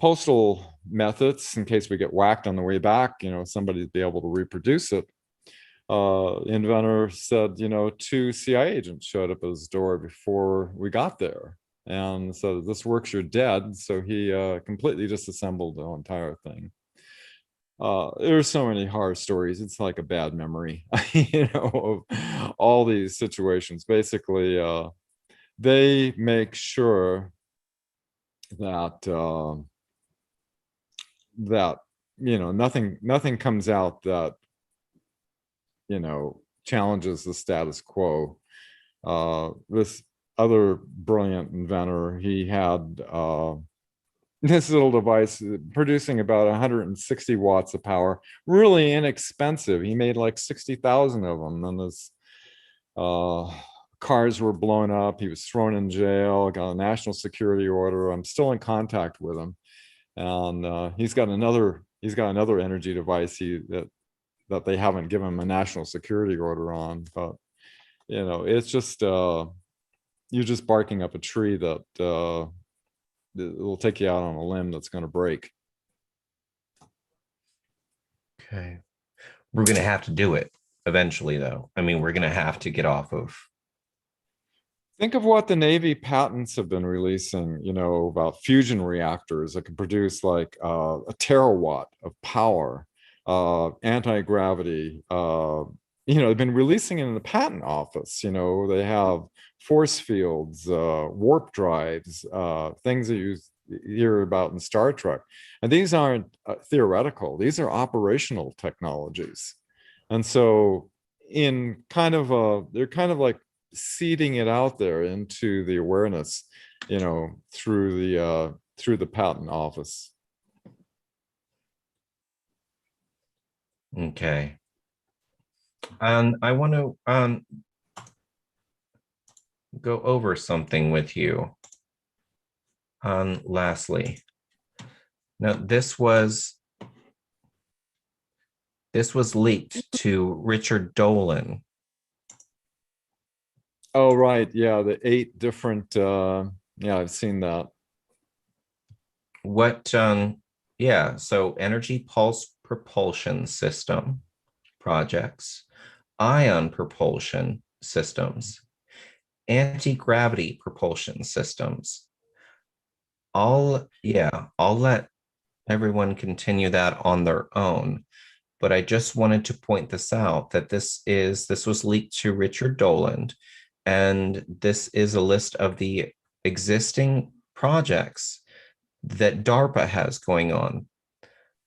postal methods in case we get whacked on the way back, somebody'd be able to reproduce it. Inventor said, 2 CIA agents showed up at his door before we got there and said, "This works, you're dead." So he completely disassembled the entire thing. There's so many horror stories. It's like a bad memory, of all these situations. Basically, they make sure that nothing comes out that challenges the status quo. This other brilliant inventor, he had this little device producing about 160 watts of power, really inexpensive. He made like 60,000 of them. Then this cars were blown up. He was thrown in jail, got a national security order. I'm still in contact with him, and he's got another energy device that they haven't given him a national security order on. But it's just you're just barking up a tree that it will take you out on a limb that's going to break. Okay. We're going to have to do it eventually, though. I mean, we're going to have to get off of. Think of what the Navy patents have been releasing, you know, about fusion reactors that can produce like a terawatt of power, anti-gravity. You know, they've been releasing it in the patent office. You know, they have force fields, warp drives, things that you hear about in Star Trek. And these aren't theoretical. These are operational technologies. And so in kind of they're kind of like seeding it out there into the awareness, you know, through the patent office. Okay. And I want to go over something with you. Lastly, now this was leaked to Richard Dolan. Oh, right. Yeah, the 8 different, yeah, I've seen that. What, yeah, so energy pulse propulsion system projects, ion propulsion systems, anti-gravity propulsion systems. I'll let everyone continue that on their own. But I just wanted to point this out that this was leaked to Richard Dolan. And this is a list of the existing projects that DARPA has going on.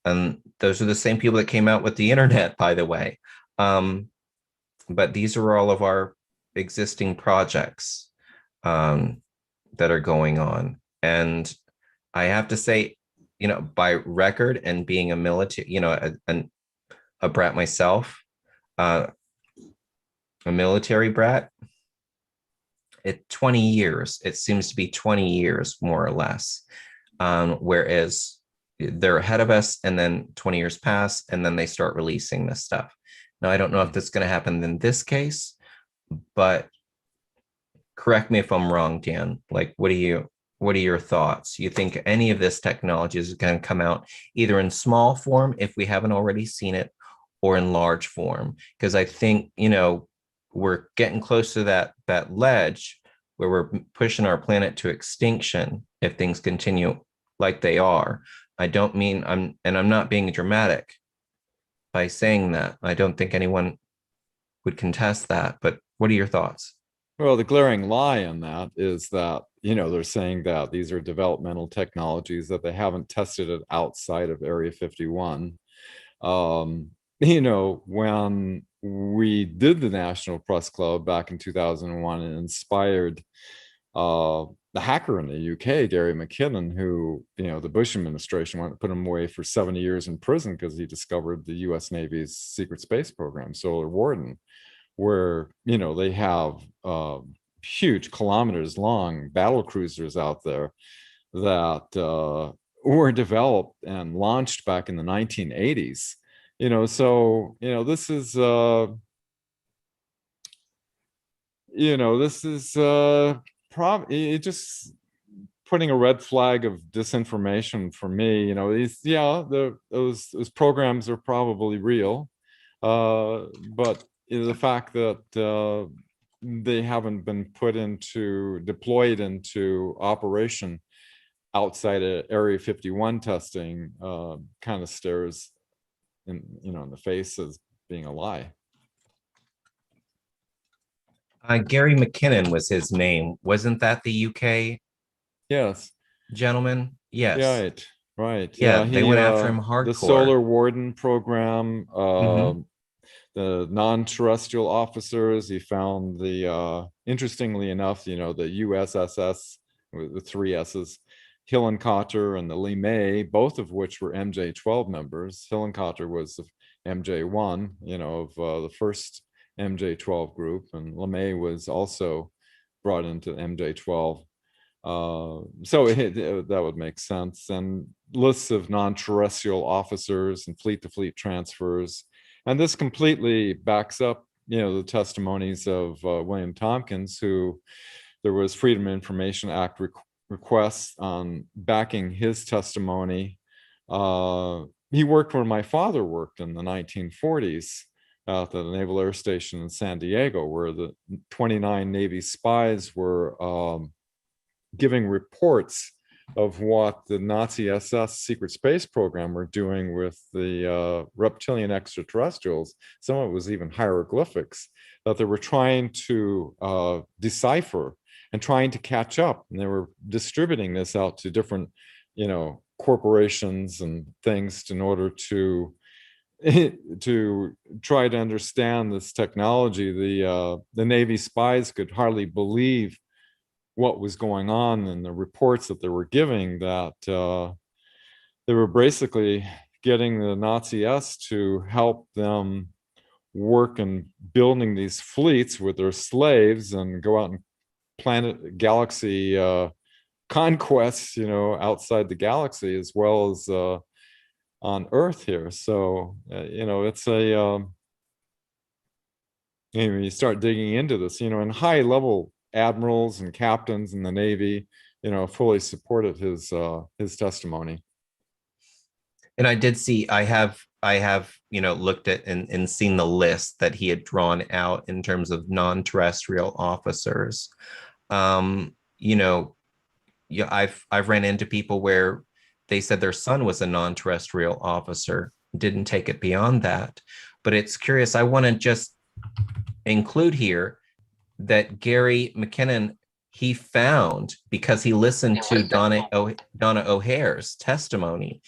And those are the same people that came out with the internet, by the way. But these are all of our existing projects that are going on. And I have to say, you know, by record and being a military, you know, a brat myself, a military brat, 20 years, it seems to be 20 years more or less. Whereas they're ahead of us and then 20 years pass and then they start releasing this stuff. Now, I don't know if that's going to happen in this case, but correct me if I'm wrong, Dan. Like, what are your thoughts? You think any of this technology is going to come out either in small form, if we haven't already seen it, or in large form? Because I think, you know, we're getting close to that ledge where we're pushing our planet to extinction if things continue like they are. I don't mean I'm not being dramatic by saying that. I don't think anyone would contest that, but what are your thoughts? Well, the glaring lie in that is that, you know, they're saying that these are developmental technologies, that they haven't tested it outside of Area 51. You know, when we did the National Press Club back in 2001, and inspired the hacker in the UK, Gary McKinnon, who, you know, the Bush administration wanted to put him away for 70 years in prison because he discovered the US Navy's secret space program, Solar Warden, where, you know, they have huge kilometers long battle cruisers out there that were developed and launched back in the 1980s. You know, so, you know, this is, it just putting a red flag of disinformation for me. You know, those programs are probably real, but the fact that they haven't been deployed into operation outside of Area 51 testing kind of stares in the face as being a lie. Gary McKinnon was his name. Wasn't that the UK Yes. gentleman? Yes. Right. Yeah, they went after him hardcore. The Solar Warden program, the non-terrestrial officers, he found interestingly enough, you know, the USSS with the 3 S's, Hillenkotter and the LeMay, both of which were MJ-12 members. Hillenkotter was the MJ-1, you know, of the first MJ-12 group, and LeMay was also brought into MJ-12. So that would make sense. And lists of non-terrestrial officers and fleet-to-fleet transfers. And this completely backs up, you know, the testimonies of William Tompkins, who there was Freedom of Information Act requests on backing his testimony. He worked where my father worked in the 1940s at the Naval Air Station in San Diego, where the 29 Navy spies were giving reports of what the Nazi SS secret space program were doing with the reptilian extraterrestrials. Some of it was even hieroglyphics that they were trying to decipher and trying to catch up. And they were distributing this out to different, corporations and things in order to try to understand this technology. The Navy spies could hardly believe what was going on in the reports that they were giving, that they were basically getting the Nazi S to help them work in building these fleets with their slaves and go out and planet galaxy conquests, outside the galaxy as well as on Earth here. So, it's you start digging into this, and high level admirals and captains in the Navy, fully supported his testimony. And I did see, I have, looked at and seen the list that he had drawn out in terms of non-terrestrial officers. I've ran into people where they said their son was a non-terrestrial officer, didn't take it beyond that. But it's curious, I want to just include here that Gary McKinnon, he found, because he listened to Donna O'Hare's testimony,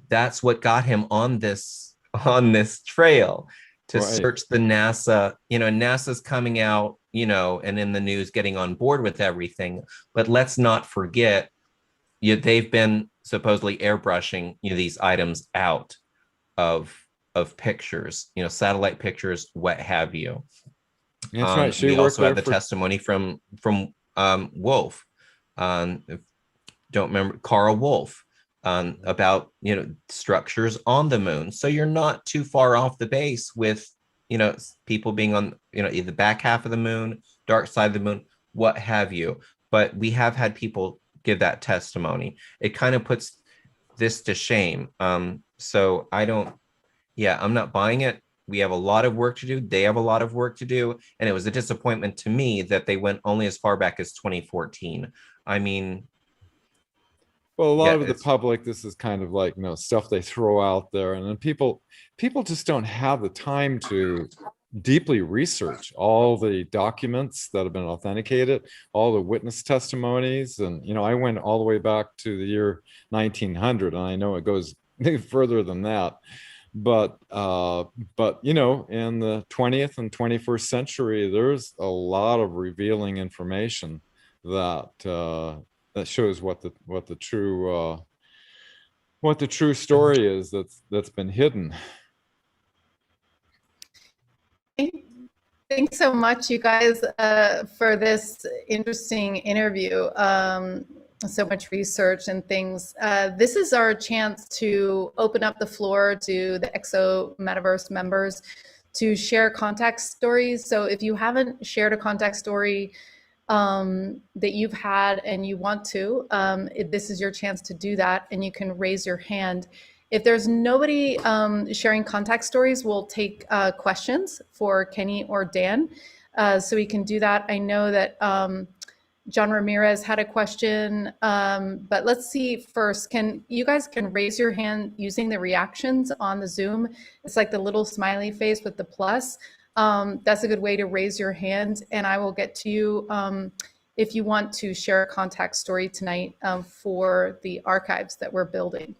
that's what got him on this trail to search the NASA. NASA's coming out, and in the news getting on board with everything. But let's not forget, they've been supposedly airbrushing these items out of pictures, satellite pictures, what have you. That's right. We also have the testimony from Wolf, don't remember, Carl Wolf, about structures on the moon. So you're not too far off the base with people being on either the back half of the moon, dark side of the moon, what have you. But we have had people give that testimony. It kind of puts this to shame. So I'm not buying it. We have a lot of work to do. They have a lot of work to do. And it was a disappointment to me that they went only as far back as 2014. I mean, well, a lot of the public, this is kind of like, stuff they throw out there. And then people just don't have the time to deeply research all the documents that have been authenticated, all the witness testimonies. And, I went all the way back to the year 1900, and I know it goes further than that. But in the 20th and 21st century, there's a lot of revealing information that shows what the true story is that's been hidden. Thanks so much, you guys, for this interesting interview. So much research and things. This is our chance to open up the floor to the EXO Metaverse members to share contact stories. So if you haven't shared a contact story that you've had and you want to, this is your chance to do that, and you can raise your hand. If there's nobody sharing contact stories, we'll take questions for Kenny or Dan. So we can do that. I know that John Ramirez had a question, but let's see first. You guys can raise your hand using the reactions on the Zoom. It's like the little smiley face with the plus. That's a good way to raise your hand, and I will get to you if you want to share a contact story tonight for the archives that we're building.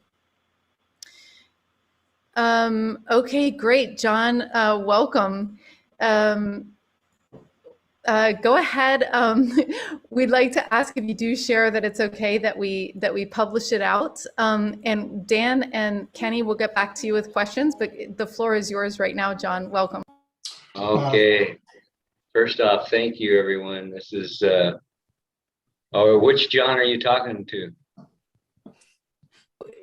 Okay, great, John, welcome. Go ahead. We'd like to ask if you do share that it's okay that we publish it out. And Dan and Kenny will get back to you with questions, but the floor is yours right now, John. Welcome. Okay. First off, thank you, everyone. This is, which John are you talking to?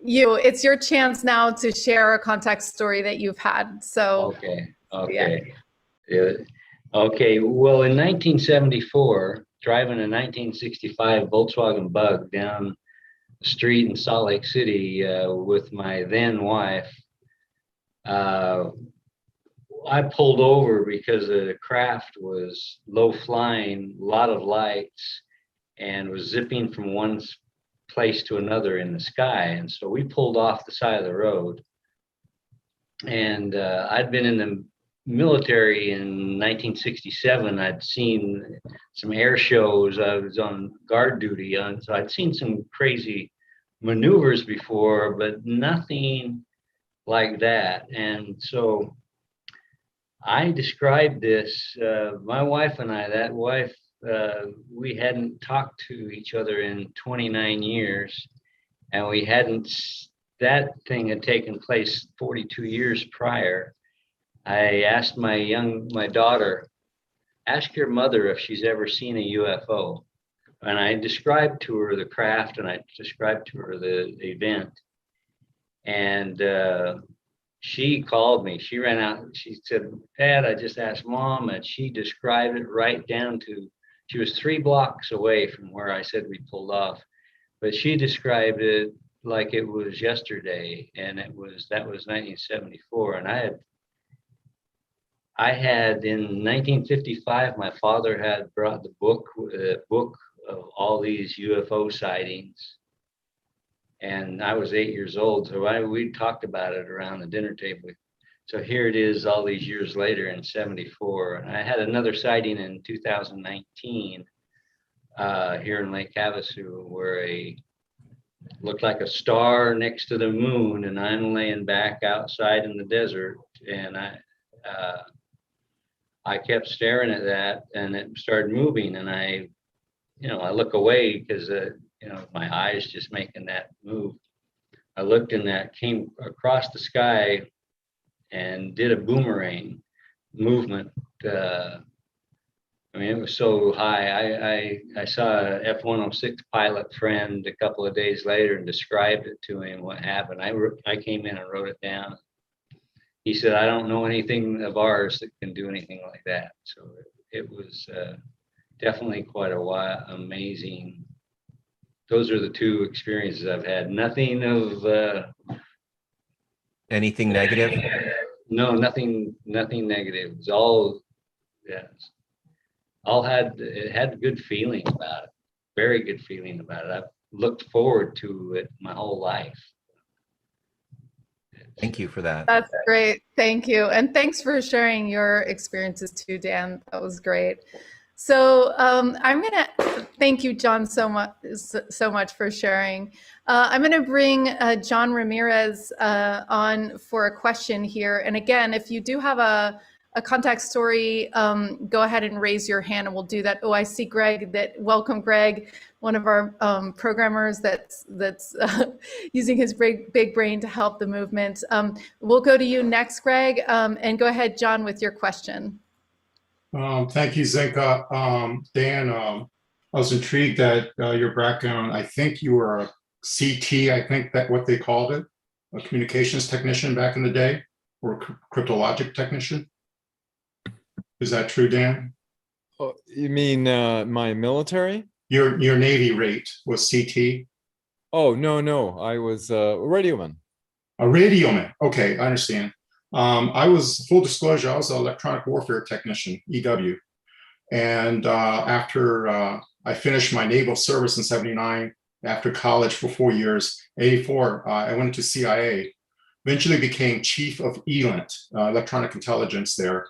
You. It's your chance now to share a contact story that you've had. So. Okay. Yeah. Okay. Well, in 1974, driving a 1965 Volkswagen Bug down the street in Salt Lake City with my then wife. I pulled over because the craft was low flying, a lot of lights, and was zipping from one place to another in the sky. And so we pulled off the side of the road. And I'd been in the military in 1967. I'd seen some air shows. I was on guard duty, so I'd seen some crazy maneuvers before, but nothing like that. And so I described this, my wife and I, that wife, we hadn't talked to each other in 29 years, and we hadn't, that thing had taken place 42 years prior. I asked my daughter, ask your mother if she's ever seen a UFO. And I described to her the craft, and I described to her the event. And she called me. She ran out. She said, Dad, I just asked Mom, and she described it right down to, she was 3 blocks away from where I said we pulled off. But she described it like it was yesterday, and that was 1974. And I had in 1955, my father had brought the book of all these UFO sightings. And I was 8 years old, so we talked about it around the dinner table. So here it is all these years later in 74. And I had another sighting in 2019 here in Lake Havasu, where looked like a star next to the moon, and I'm laying back outside in the desert, and I kept staring at that, and it started moving, and I look away because my eyes just making that move. I looked, and that came across the sky and did a boomerang movement. I mean, it was so high. I saw a F-106 pilot friend a couple of days later and described it to him, what happened. I came in and wrote it down. He said, I don't know anything of ours that can do anything like that. So it was definitely quite amazing. Those are the 2 experiences I've had. Nothing of anything negative? No, nothing negative. It's all, yes. It had a good feeling about it. Very good feeling about it. I've looked forward to it my whole life. Thank you for that. That's great. Thank you. And thanks for sharing your experiences too, Dan. That was great. So I'm going to thank you, John, so much for sharing. I'm going to bring John Ramirez on for a question here. And again, if you do have a contact story, go ahead and raise your hand and we'll do that. Oh, I see Greg. Welcome, Greg, one of our programmers that's using his big brain to help the movement. We'll go to you next, Greg, and go ahead, John, with your question. Thank you, Zenka. Dan, I was intrigued at your background. I think you were a CT, I think that what they called it, a communications technician back in the day, or a cryptologic technician. Is that true, Dan? Oh, you mean my military? Your Navy rate was CT? Oh, no. I was a radioman. A radioman. Okay, I understand. I was, full disclosure, I was an electronic warfare technician, EW. And after I finished my naval service in 79, after college for 4 years, 84, I went into CIA, eventually became chief of ELINT, electronic intelligence there.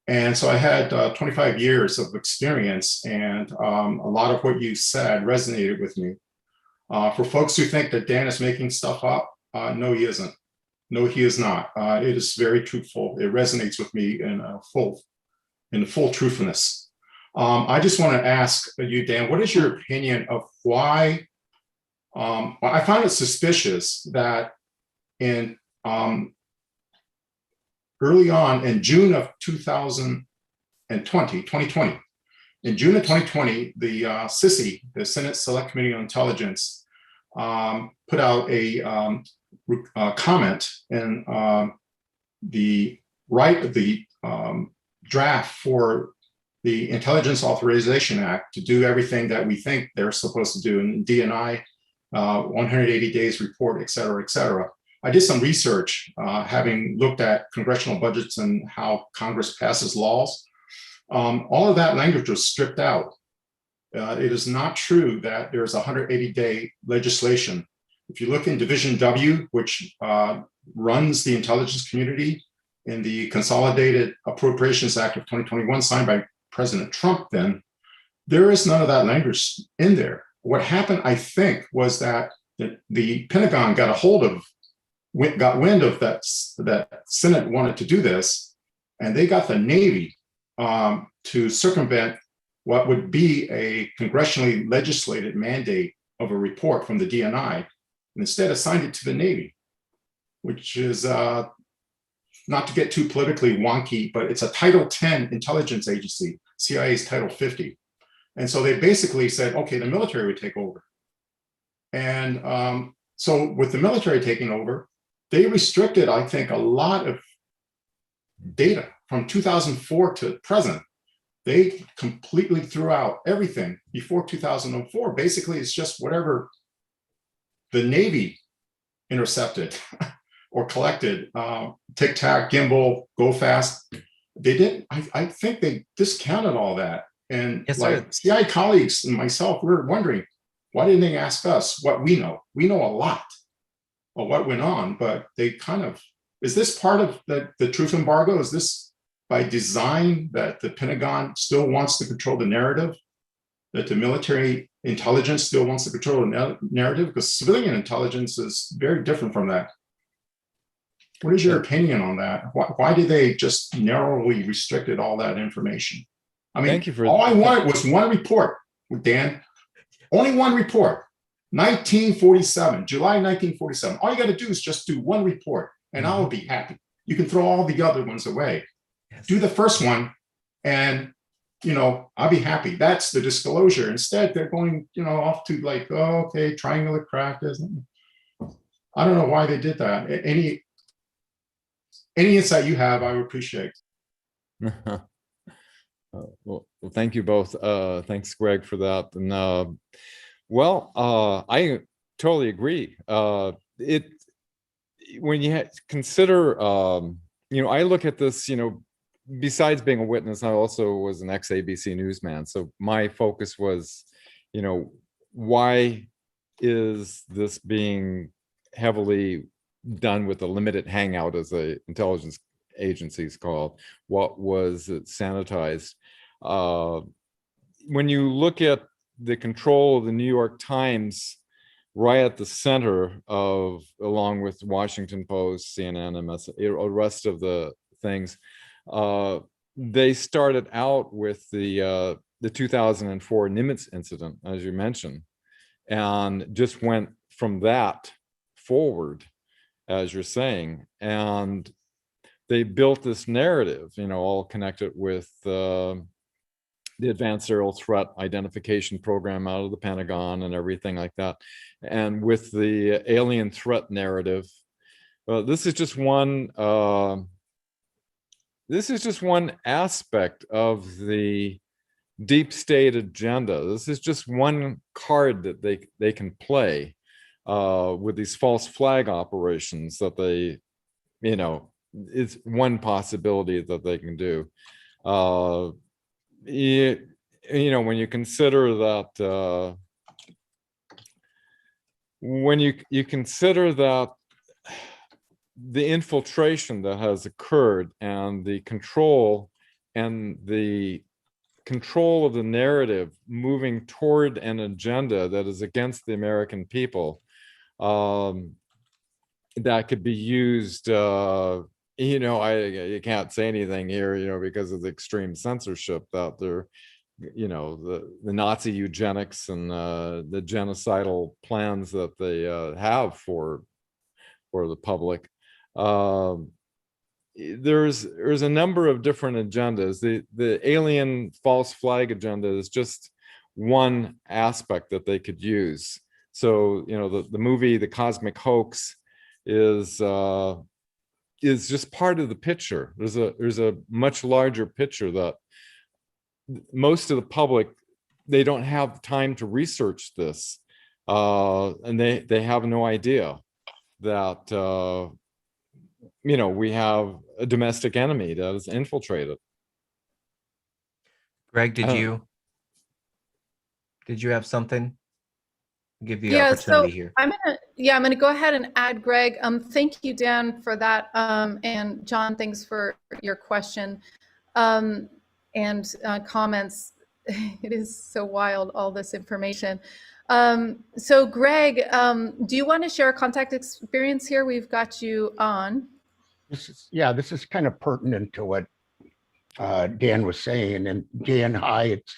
And so I had 25 years of experience, and a lot of what you said resonated with me. For folks who think that Dan is making stuff up, no, he isn't. No, he is not. It is very truthful. It resonates with me in full truthfulness. I just want to ask you, Dan, what is your opinion of why? I find it suspicious that in early on in June of 2020, in June of 2020, the SISI, the Senate Select Committee on Intelligence, put out a comment in the draft for the Intelligence Authorization Act to do everything that we think they're supposed to do in DNI, 180 days report, et cetera, et cetera. I did some research, having looked at congressional budgets and how Congress passes laws. All of that language was stripped out. It is not true that there's a 180-day legislation. If you look in Division W, which runs the intelligence community in the Consolidated Appropriations Act of 2021, signed by President Trump then, there is none of that language in there. What happened, I think, was that the Pentagon got wind of that Senate wanted to do this, and they got the Navy to circumvent what would be a congressionally legislated mandate of a report from the DNI, and instead assigned it to the Navy, which is not to get too politically wonky, but it's a Title 10 intelligence agency, CIA's Title 50. And so they basically said, okay, the military would take over. And so with the military taking over, they restricted, I think, a lot of data from 2004 to present. They completely threw out everything before 2004. Basically, it's just whatever the Navy intercepted or collected, tic tac, gimbal, go fast. They didn't, I think they discounted all that. And Yes, like CI colleagues and myself, we were wondering, why didn't they ask us what we know? We know a lot of what went on, but they kind of, is this part of the truth embargo? Is this by design that the Pentagon still wants to control the narrative? That the military intelligence still wants to control the narrative? Because civilian intelligence is very different from that. What is your opinion on that? Why did they just narrowly restricted all that information? I mean, Thank you for all I wanted was one report, Dan. Only one report. 1947, July 1947. All you got to do is just do one report, and I'll be happy. You can throw all the other ones away. Yes. Do the first one, and I'll be happy. That's the disclosure. Instead, they're going, off to like, oh, okay, triangular craft. I don't know why they did that. Any insight you have, I would appreciate. Well, thank you both. Thanks, Greg, for that. And I totally agree. When you consider, I look at this, besides being a witness, I also was an ex-ABC newsman. So my focus was, why is this being heavily done with a limited hangout, as the intelligence agencies called? What was it sanitized? When you look at the control of the New York Times, right at the center of, along with Washington Post, CNN, MS, the rest of the things, they started out with the 2004 Nimitz incident, as you mentioned, and just went from that forward, as you're saying, and they built this narrative, all connected with the Advanced Aerial Threat Identification Program out of the Pentagon and everything like that. And with the alien threat narrative, this is just one aspect of the deep state agenda. This is just one card that they can play with these false flag operations that they, it's one possibility that they can do. When you consider that, when you consider that the infiltration that has occurred and the control of the narrative moving toward an agenda that is against the American people, that could be used, you can't say anything here, because of the extreme censorship that there, the Nazi eugenics and the genocidal plans that they have for the public. There's a number of different agendas. The alien false flag agenda is just one aspect that they could use. So, the movie, The Cosmic Hoax, is just part of the picture. There's a much larger picture that most of the public, they don't have time to research this. And they have no idea that, we have a domestic enemy that is infiltrated. Greg, did Uh, you have something? Give the Yeah, opportunity so here. I'm gonna go ahead and add Greg. Thank you, Dan, for that. And John, thanks for your question and comments. It is so wild, all this information. So Greg, do you want to share a contact experience here? We've got you on. This is kind of pertinent to what Dan was saying. And Dan, hi, it's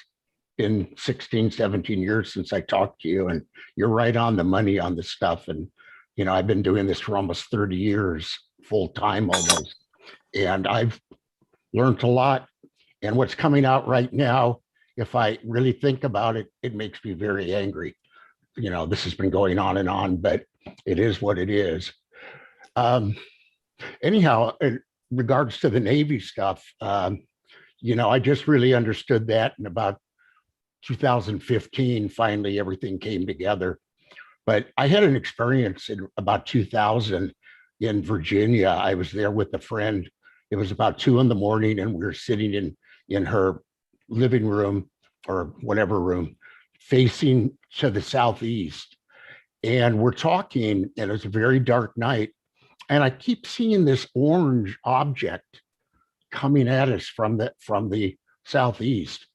been 16, 17 years since I talked to you, and you're right on the money on this stuff. And, I've been doing this for almost 30 years, full time almost, and I've learned a lot. And what's coming out right now, if I really think about it, it makes me very angry. This has been going on, but it is what it is. Anyhow, in regards to the Navy stuff, I just really understood that in about 2015, finally everything came together. But I had an experience in about 2000 in Virginia. I was there with a friend. It was about 2 a.m, and we were sitting in her living room or whatever room, facing to the southeast. And we're talking, and it was a very dark night. And I keep seeing this orange object coming at us from the southeast.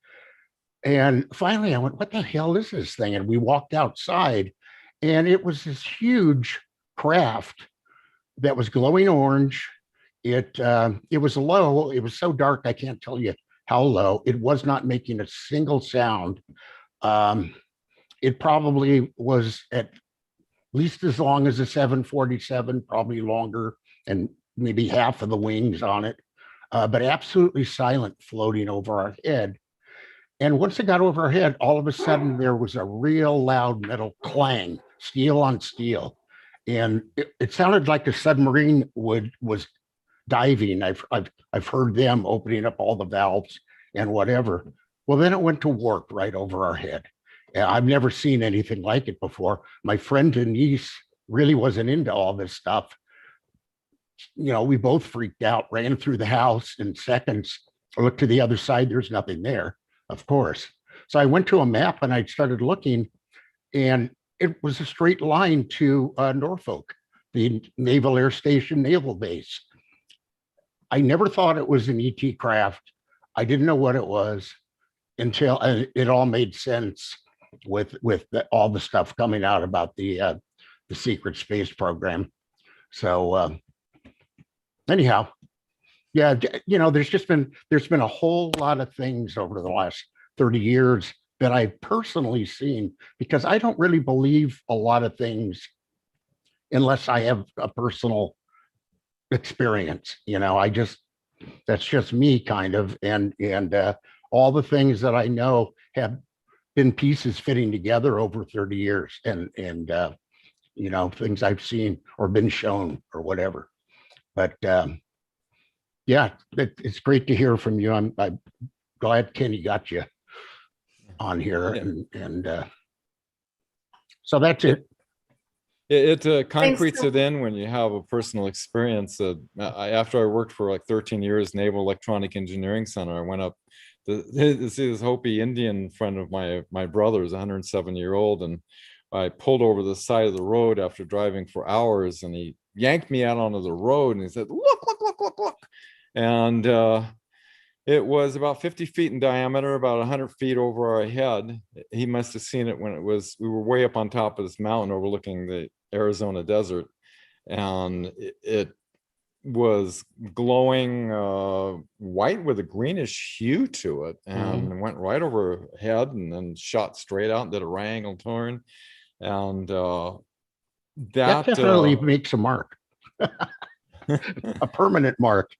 And finally I went, what the hell is this thing? And we walked outside, and it was this huge craft that was glowing orange. It was low. It was so dark, I can't tell you how low. It was not making a single sound. It probably was at least as long as a 747, probably longer, and maybe half of the wings on it, but absolutely silent, floating over our head. And once it got over our head, all of a sudden there was a real loud metal clang, steel on steel. And it sounded like a submarine was diving. I've heard them opening up all the valves and whatever. Well, then it went to warp right over our head. I've never seen anything like it before. My friend Denise really wasn't into all this stuff. We both freaked out, ran through the house in seconds. I looked to the other side, there's nothing there, of course. So I went to a map and I started looking, and it was a straight line to Norfolk, the Naval Air Station Naval Base. I never thought it was an ET craft. I didn't know what it was until it all made sense with all the stuff coming out about the secret space program. So anyhow, yeah, there's been a whole lot of things over the last 30 years that I've personally seen, because I don't really believe a lot of things unless I have a personal experience. That's just me kind of, and all the things that I know have been pieces fitting together over 30 years, and things I've seen or been shown or whatever. But yeah, it's great to hear from you. I'm glad Kenny got you on here, and so that's it. It concretes it in when you have a personal experience. After I worked for like 13 years, Naval Electronic Engineering Center, I went up to see this Hopi Indian friend of my brother's, 107-year-old, and I pulled over the side of the road after driving for hours, and he yanked me out onto the road, and he said, look. And it was about 50 feet in diameter, about 100 feet over our head. He must have seen it when we were way up on top of this mountain overlooking the Arizona desert, and it was glowing white with a greenish hue to it, and went right over her head and then shot straight out and did a right angle turn. And that definitely makes a mark. A permanent mark.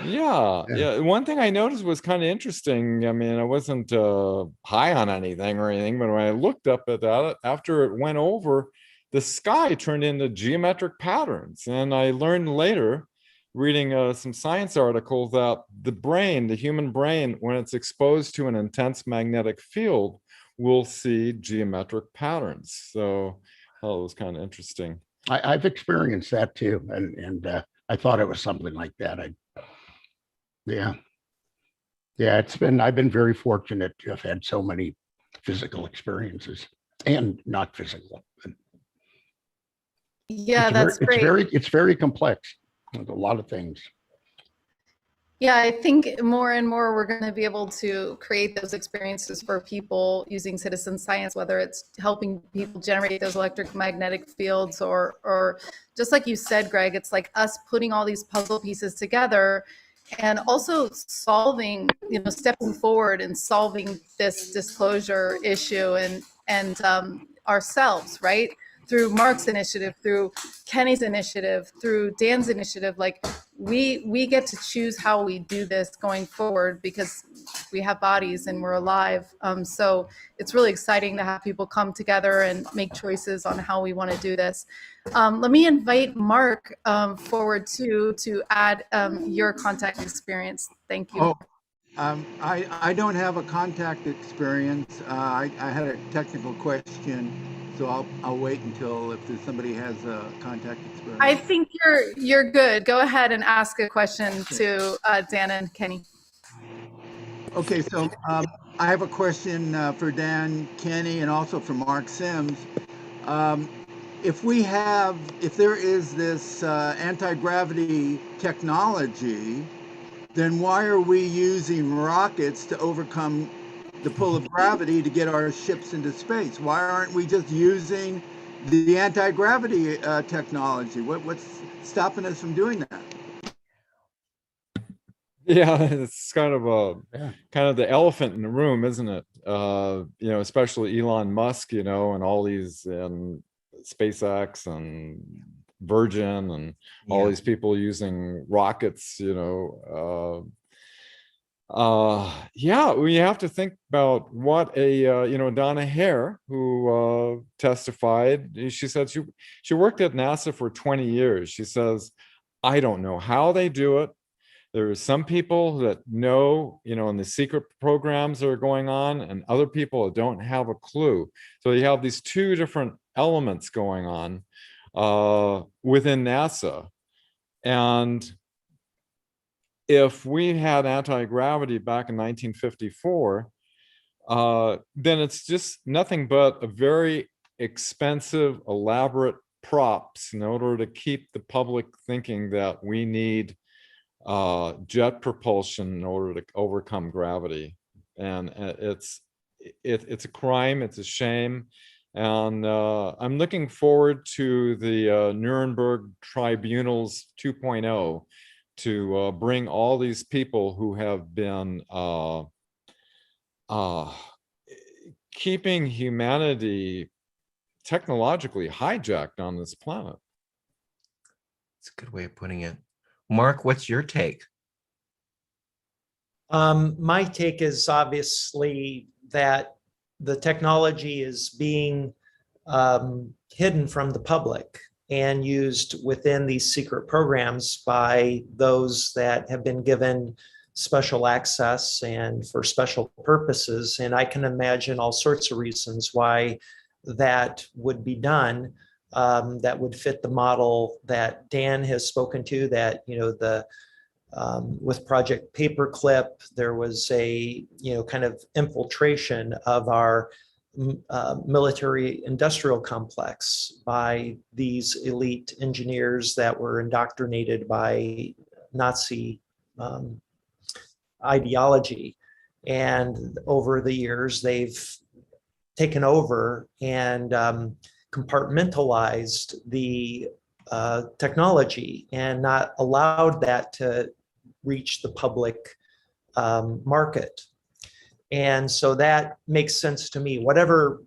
Yeah. One thing I noticed was kind of interesting. I mean, I wasn't high on anything or anything, but when I looked up at that, after it went over, the sky turned into geometric patterns. And I learned later reading some science article that the brain, the human brain, when it's exposed to an intense magnetic field, will see geometric patterns. So that was kind of interesting. I've experienced that too, and I thought it was something like that. Yeah, I've been very fortunate to have had so many physical experiences and not physical. Yeah, that's great. It's very complex. There's a lot of things. Yeah, I think more and more we're going to be able to create those experiences for people using citizen science, whether it's helping people generate those electromagnetic fields or just like you said, Greg, it's like us putting all these puzzle pieces together and also solving, stepping forward and solving this disclosure issue and ourselves, right? Through Mark's initiative, through Kenny's initiative, through Dan's initiative, like we get to choose how we do this going forward because we have bodies and we're alive. So it's really exciting to have people come together and make choices on how we want to do this. Let me invite Mark forward to add your contact experience. Thank you. I don't have a contact experience. I had a technical question, so I'll wait until if somebody has a contact experience. I think you're good. Go ahead and ask a question to Dan and Kenny. Okay, so I have a question for Dan, Kenny, and also for Mark Sims. If there is this anti-gravity technology, then why are we using rockets to overcome the pull of gravity to get our ships into space? Why aren't we just using the anti-gravity technology? What's stopping us from doing that? Yeah, it's kind of the elephant in the room, isn't it? Especially Elon Musk, and all these SpaceX and Virgin and all these people using rockets, we have to think about what Donna Hare, who testified, she said she worked at NASA for 20 years. She says, I don't know how they do it. There are some people that know, and the secret programs that are going on, and other people that don't have a clue. So you have these two different elements going on within NASA. And if we had anti-gravity back in 1954, then it's just nothing but a very expensive, elaborate props in order to keep the public thinking that we need jet propulsion in order to overcome gravity. And it's a crime, it's a shame. And I'm looking forward to the Nuremberg Tribunals 2.0 to bring all these people who have been keeping humanity technologically hijacked on this planet. It's a good way of putting it. Mark, what's your take? My take is obviously that the technology is being hidden from the public and used within these secret programs by those that have been given special access and for special purposes. And I can imagine all sorts of reasons why that would be done. That would fit the model that Dan has spoken to, that, with Project Paperclip, there was a, kind of infiltration of our military industrial complex by these elite engineers that were indoctrinated by Nazi ideology. And over the years, they've taken over and compartmentalized the technology and not allowed that to reach the public market. And so that makes sense to me,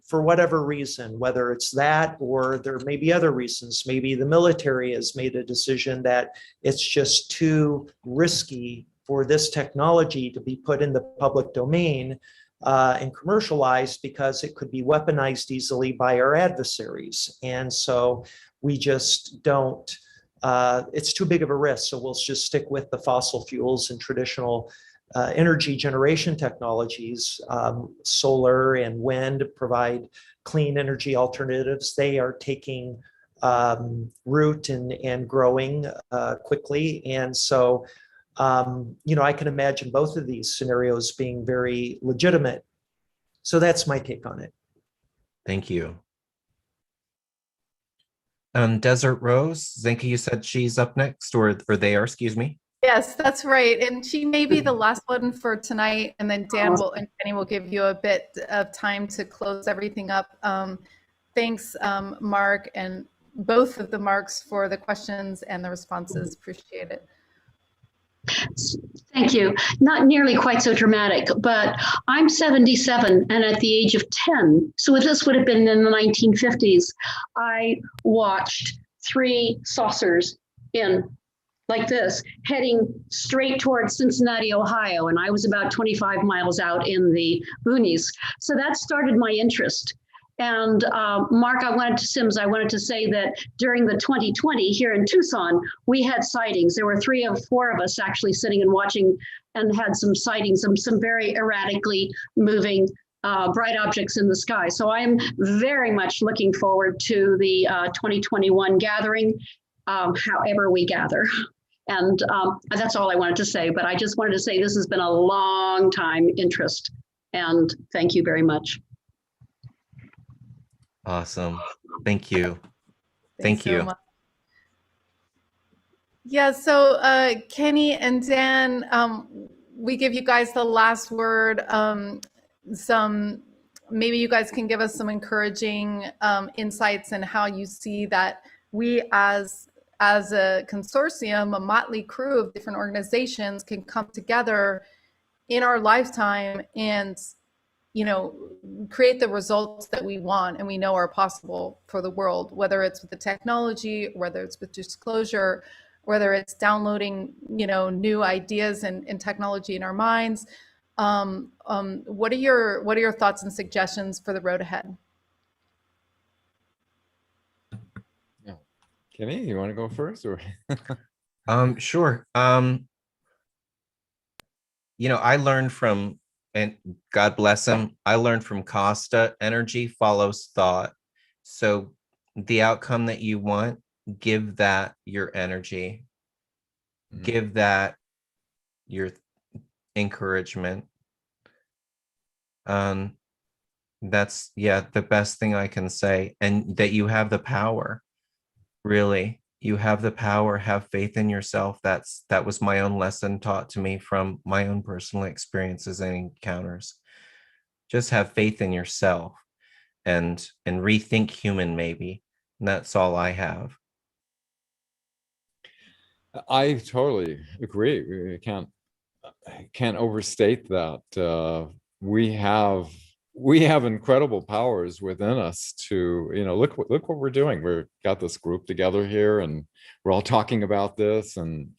for whatever reason, whether it's that or there may be other reasons. Maybe the military has made a decision that it's just too risky for this technology to be put in the public domain and commercialized because it could be weaponized easily by our adversaries. And so we just don't it's too big of a risk. So we'll just stick with the fossil fuels and traditional energy generation technologies. Solar and wind provide clean energy alternatives. They are taking root and growing quickly. And so, I can imagine both of these scenarios being very legitimate. So that's my take on it. Thank you. Desert Rose, Zinke, you said she's up next, or they are, excuse me. Yes, that's right. And she may be the last one for tonight. And then Dan and Kenny will give you a bit of time to close everything up. Thanks, Mark, and both of the Marks for the questions and the responses. Appreciate it. Thank you. Not nearly quite so dramatic, but I'm 77 and at the age of 10, so this would have been in the 1950s, I watched 3 saucers like this, heading straight towards Cincinnati, Ohio, and I was about 25 miles out in the boonies. So that started my interest. And Mark, I wanted to say that during the 2020 here in Tucson, we had sightings. There were 3 or 4 of us actually sitting and watching and had some sightings, some very erratically moving bright objects in the sky. So I'm very much looking forward to the 2021 gathering, however we gather. And that's all I wanted to say, but I just wanted to say this has been a long time interest, and thank you very much. Awesome. Thank you. Thanks Thank you. so much. Yeah, so Kenny and Dan, we give you guys the last word. Maybe you guys can give us some encouraging insights in how you see that we as a consortium, a motley crew of different organizations, can come together in our lifetime and create the results that we want and we know are possible for the world, whether it's with the technology, whether it's with disclosure, whether it's downloading, new ideas and technology in our minds. What are your thoughts and suggestions for the road ahead? Yeah. Kenny, you want to go first, or? Sure. I learned from, and God bless him, I learned from Costa, energy follows thought. So the outcome that you want, give that your energy, give that your encouragement. That's, the best thing I can say. And that you have the power, really. You have the power, have faith in yourself. That was my own lesson taught to me from my own personal experiences and encounters. Just have faith in yourself and rethink human, maybe. And that's all I have. I totally agree. We can't overstate that. We have incredible powers within us to, look what we're doing. We've got this group together here and we're all talking about this, and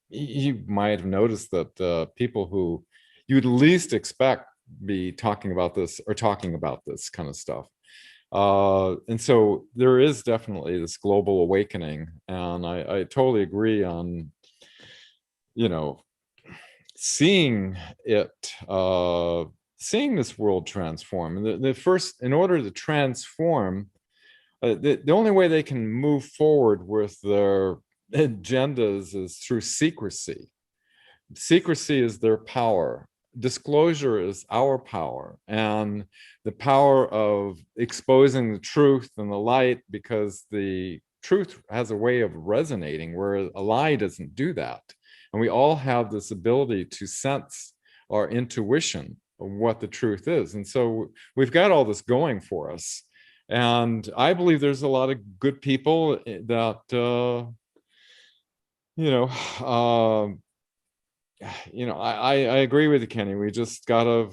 you might have noticed that people who you'd least expect be talking about this are talking about this kind of stuff. And so there is definitely this global awakening, and I totally agree on, seeing it, seeing this world transform. The first, in order to transform, the only way they can move forward with their agendas is through secrecy. Secrecy is their power. Disclosure is our power, and the power of exposing the truth and the light, because the truth has a way of resonating where a lie doesn't do that. And we all have this ability to sense our intuition of what the truth is. And so we've got all this going for us. And I believe there's a lot of good people that, I agree with you, Kenny. We just gotta,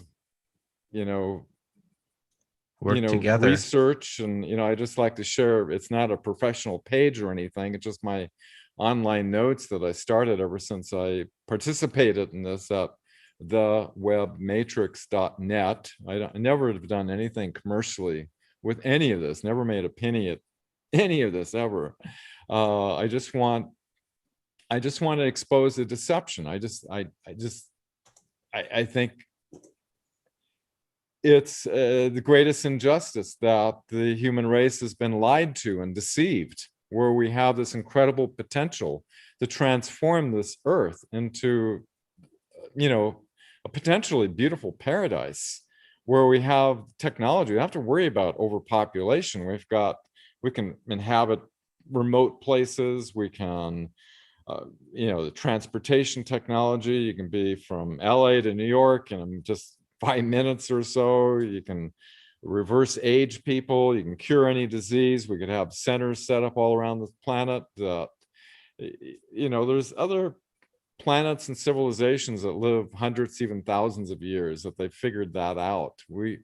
work together. Research, and I just like to share. It's not a professional page or anything. It's just my online notes that I started ever since I participated in this at thewebmatrix.net. I never have done anything commercially with any of this. Never made a penny at any of this ever. I just want to expose the deception. I think it's the greatest injustice that the human race has been lied to and deceived, where we have this incredible potential to transform this earth into, a potentially beautiful paradise where we have technology. We don't have to worry about overpopulation. We can inhabit remote places. We can, the transportation technology, you can be from LA to New York in just 5 minutes or so. You can reverse age people. You can cure any disease. We could have centers set up all around the planet. There's other planets and civilizations that live hundreds, even thousands of years, that they've figured that out. We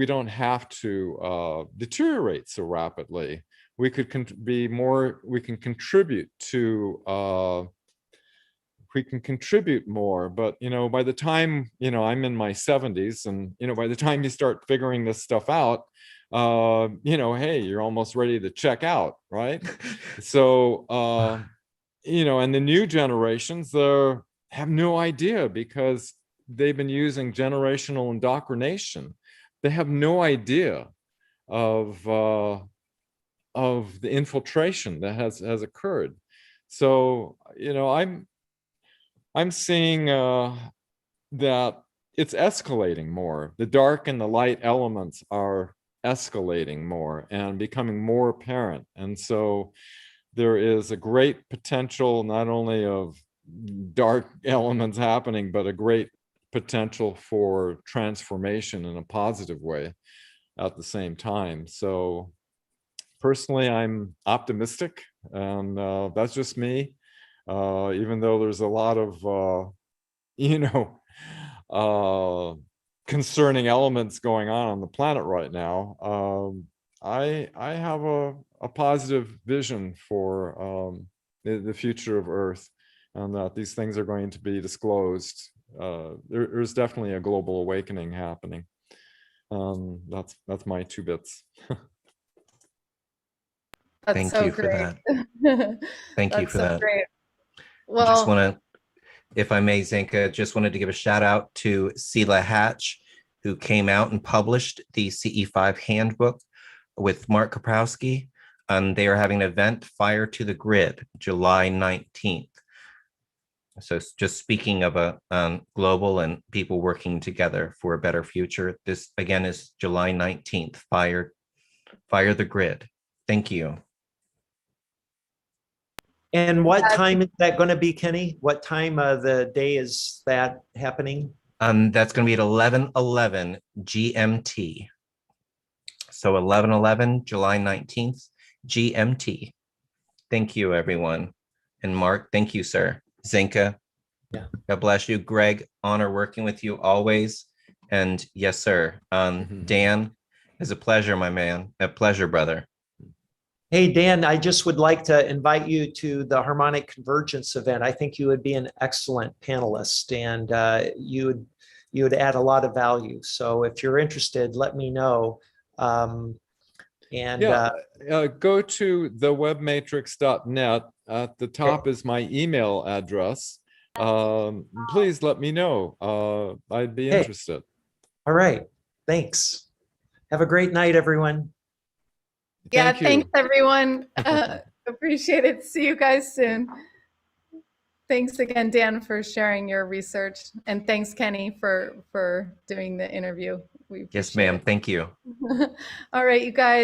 don't have to deteriorate so rapidly. We could we can contribute more, but by the time I'm in my 70s, and by the time you start figuring this stuff out, hey, you're almost ready to check out, right? So and the new generations, they have no idea, because they've been using generational indoctrination. They have no idea of the infiltration that has occurred. So I'm seeing that it's escalating more. The dark and the light elements are escalating more and becoming more apparent. And so there is a great potential, not only of dark elements happening, but a great potential for transformation in a positive way at the same time. So personally, I'm optimistic, and that's just me. Even though there's a lot of, concerning elements going on the planet right now, I have a positive vision for the future of Earth, and that these things are going to be disclosed. There's definitely a global awakening happening. That's my 2 bits. That's so great. Thank you for that. Great. I Well, just want to, if I may, Zinka, just wanted to give a shout out to Sela Hatch, who came out and published the CE5 handbook with Mark Kaprowski. They are having an event, Fire to the Grid, July 19th. So just speaking of a global and people working together for a better future, this again is July 19th, Fire the Grid. Thank you. And what time is that going to be, Kenny? What time of the day is that happening? That's going to be at 11:11 GMT. So 11:11, July 19th, GMT. Thank you, everyone. And Mark, thank you, sir. Zinka, yeah. God bless you. Greg, honor working with you always. And yes, sir. Dan, it's a pleasure, my man. A pleasure, brother. Hey, Dan, I just would like to invite you to the Harmonic Convergence event. I think you would be an excellent panelist, and you would add a lot of value. So if you're interested, let me know. Go to thewebmatrix.net. At the top is my email address. Please let me know. I'd be interested. All right. Thanks. Have a great night, everyone. Yeah, thanks, everyone. Appreciate it. See you guys soon. Thanks again, Dan, for sharing your research. And thanks, Kenny, for doing the interview. Yes, ma'am. Thank you. All right, you guys.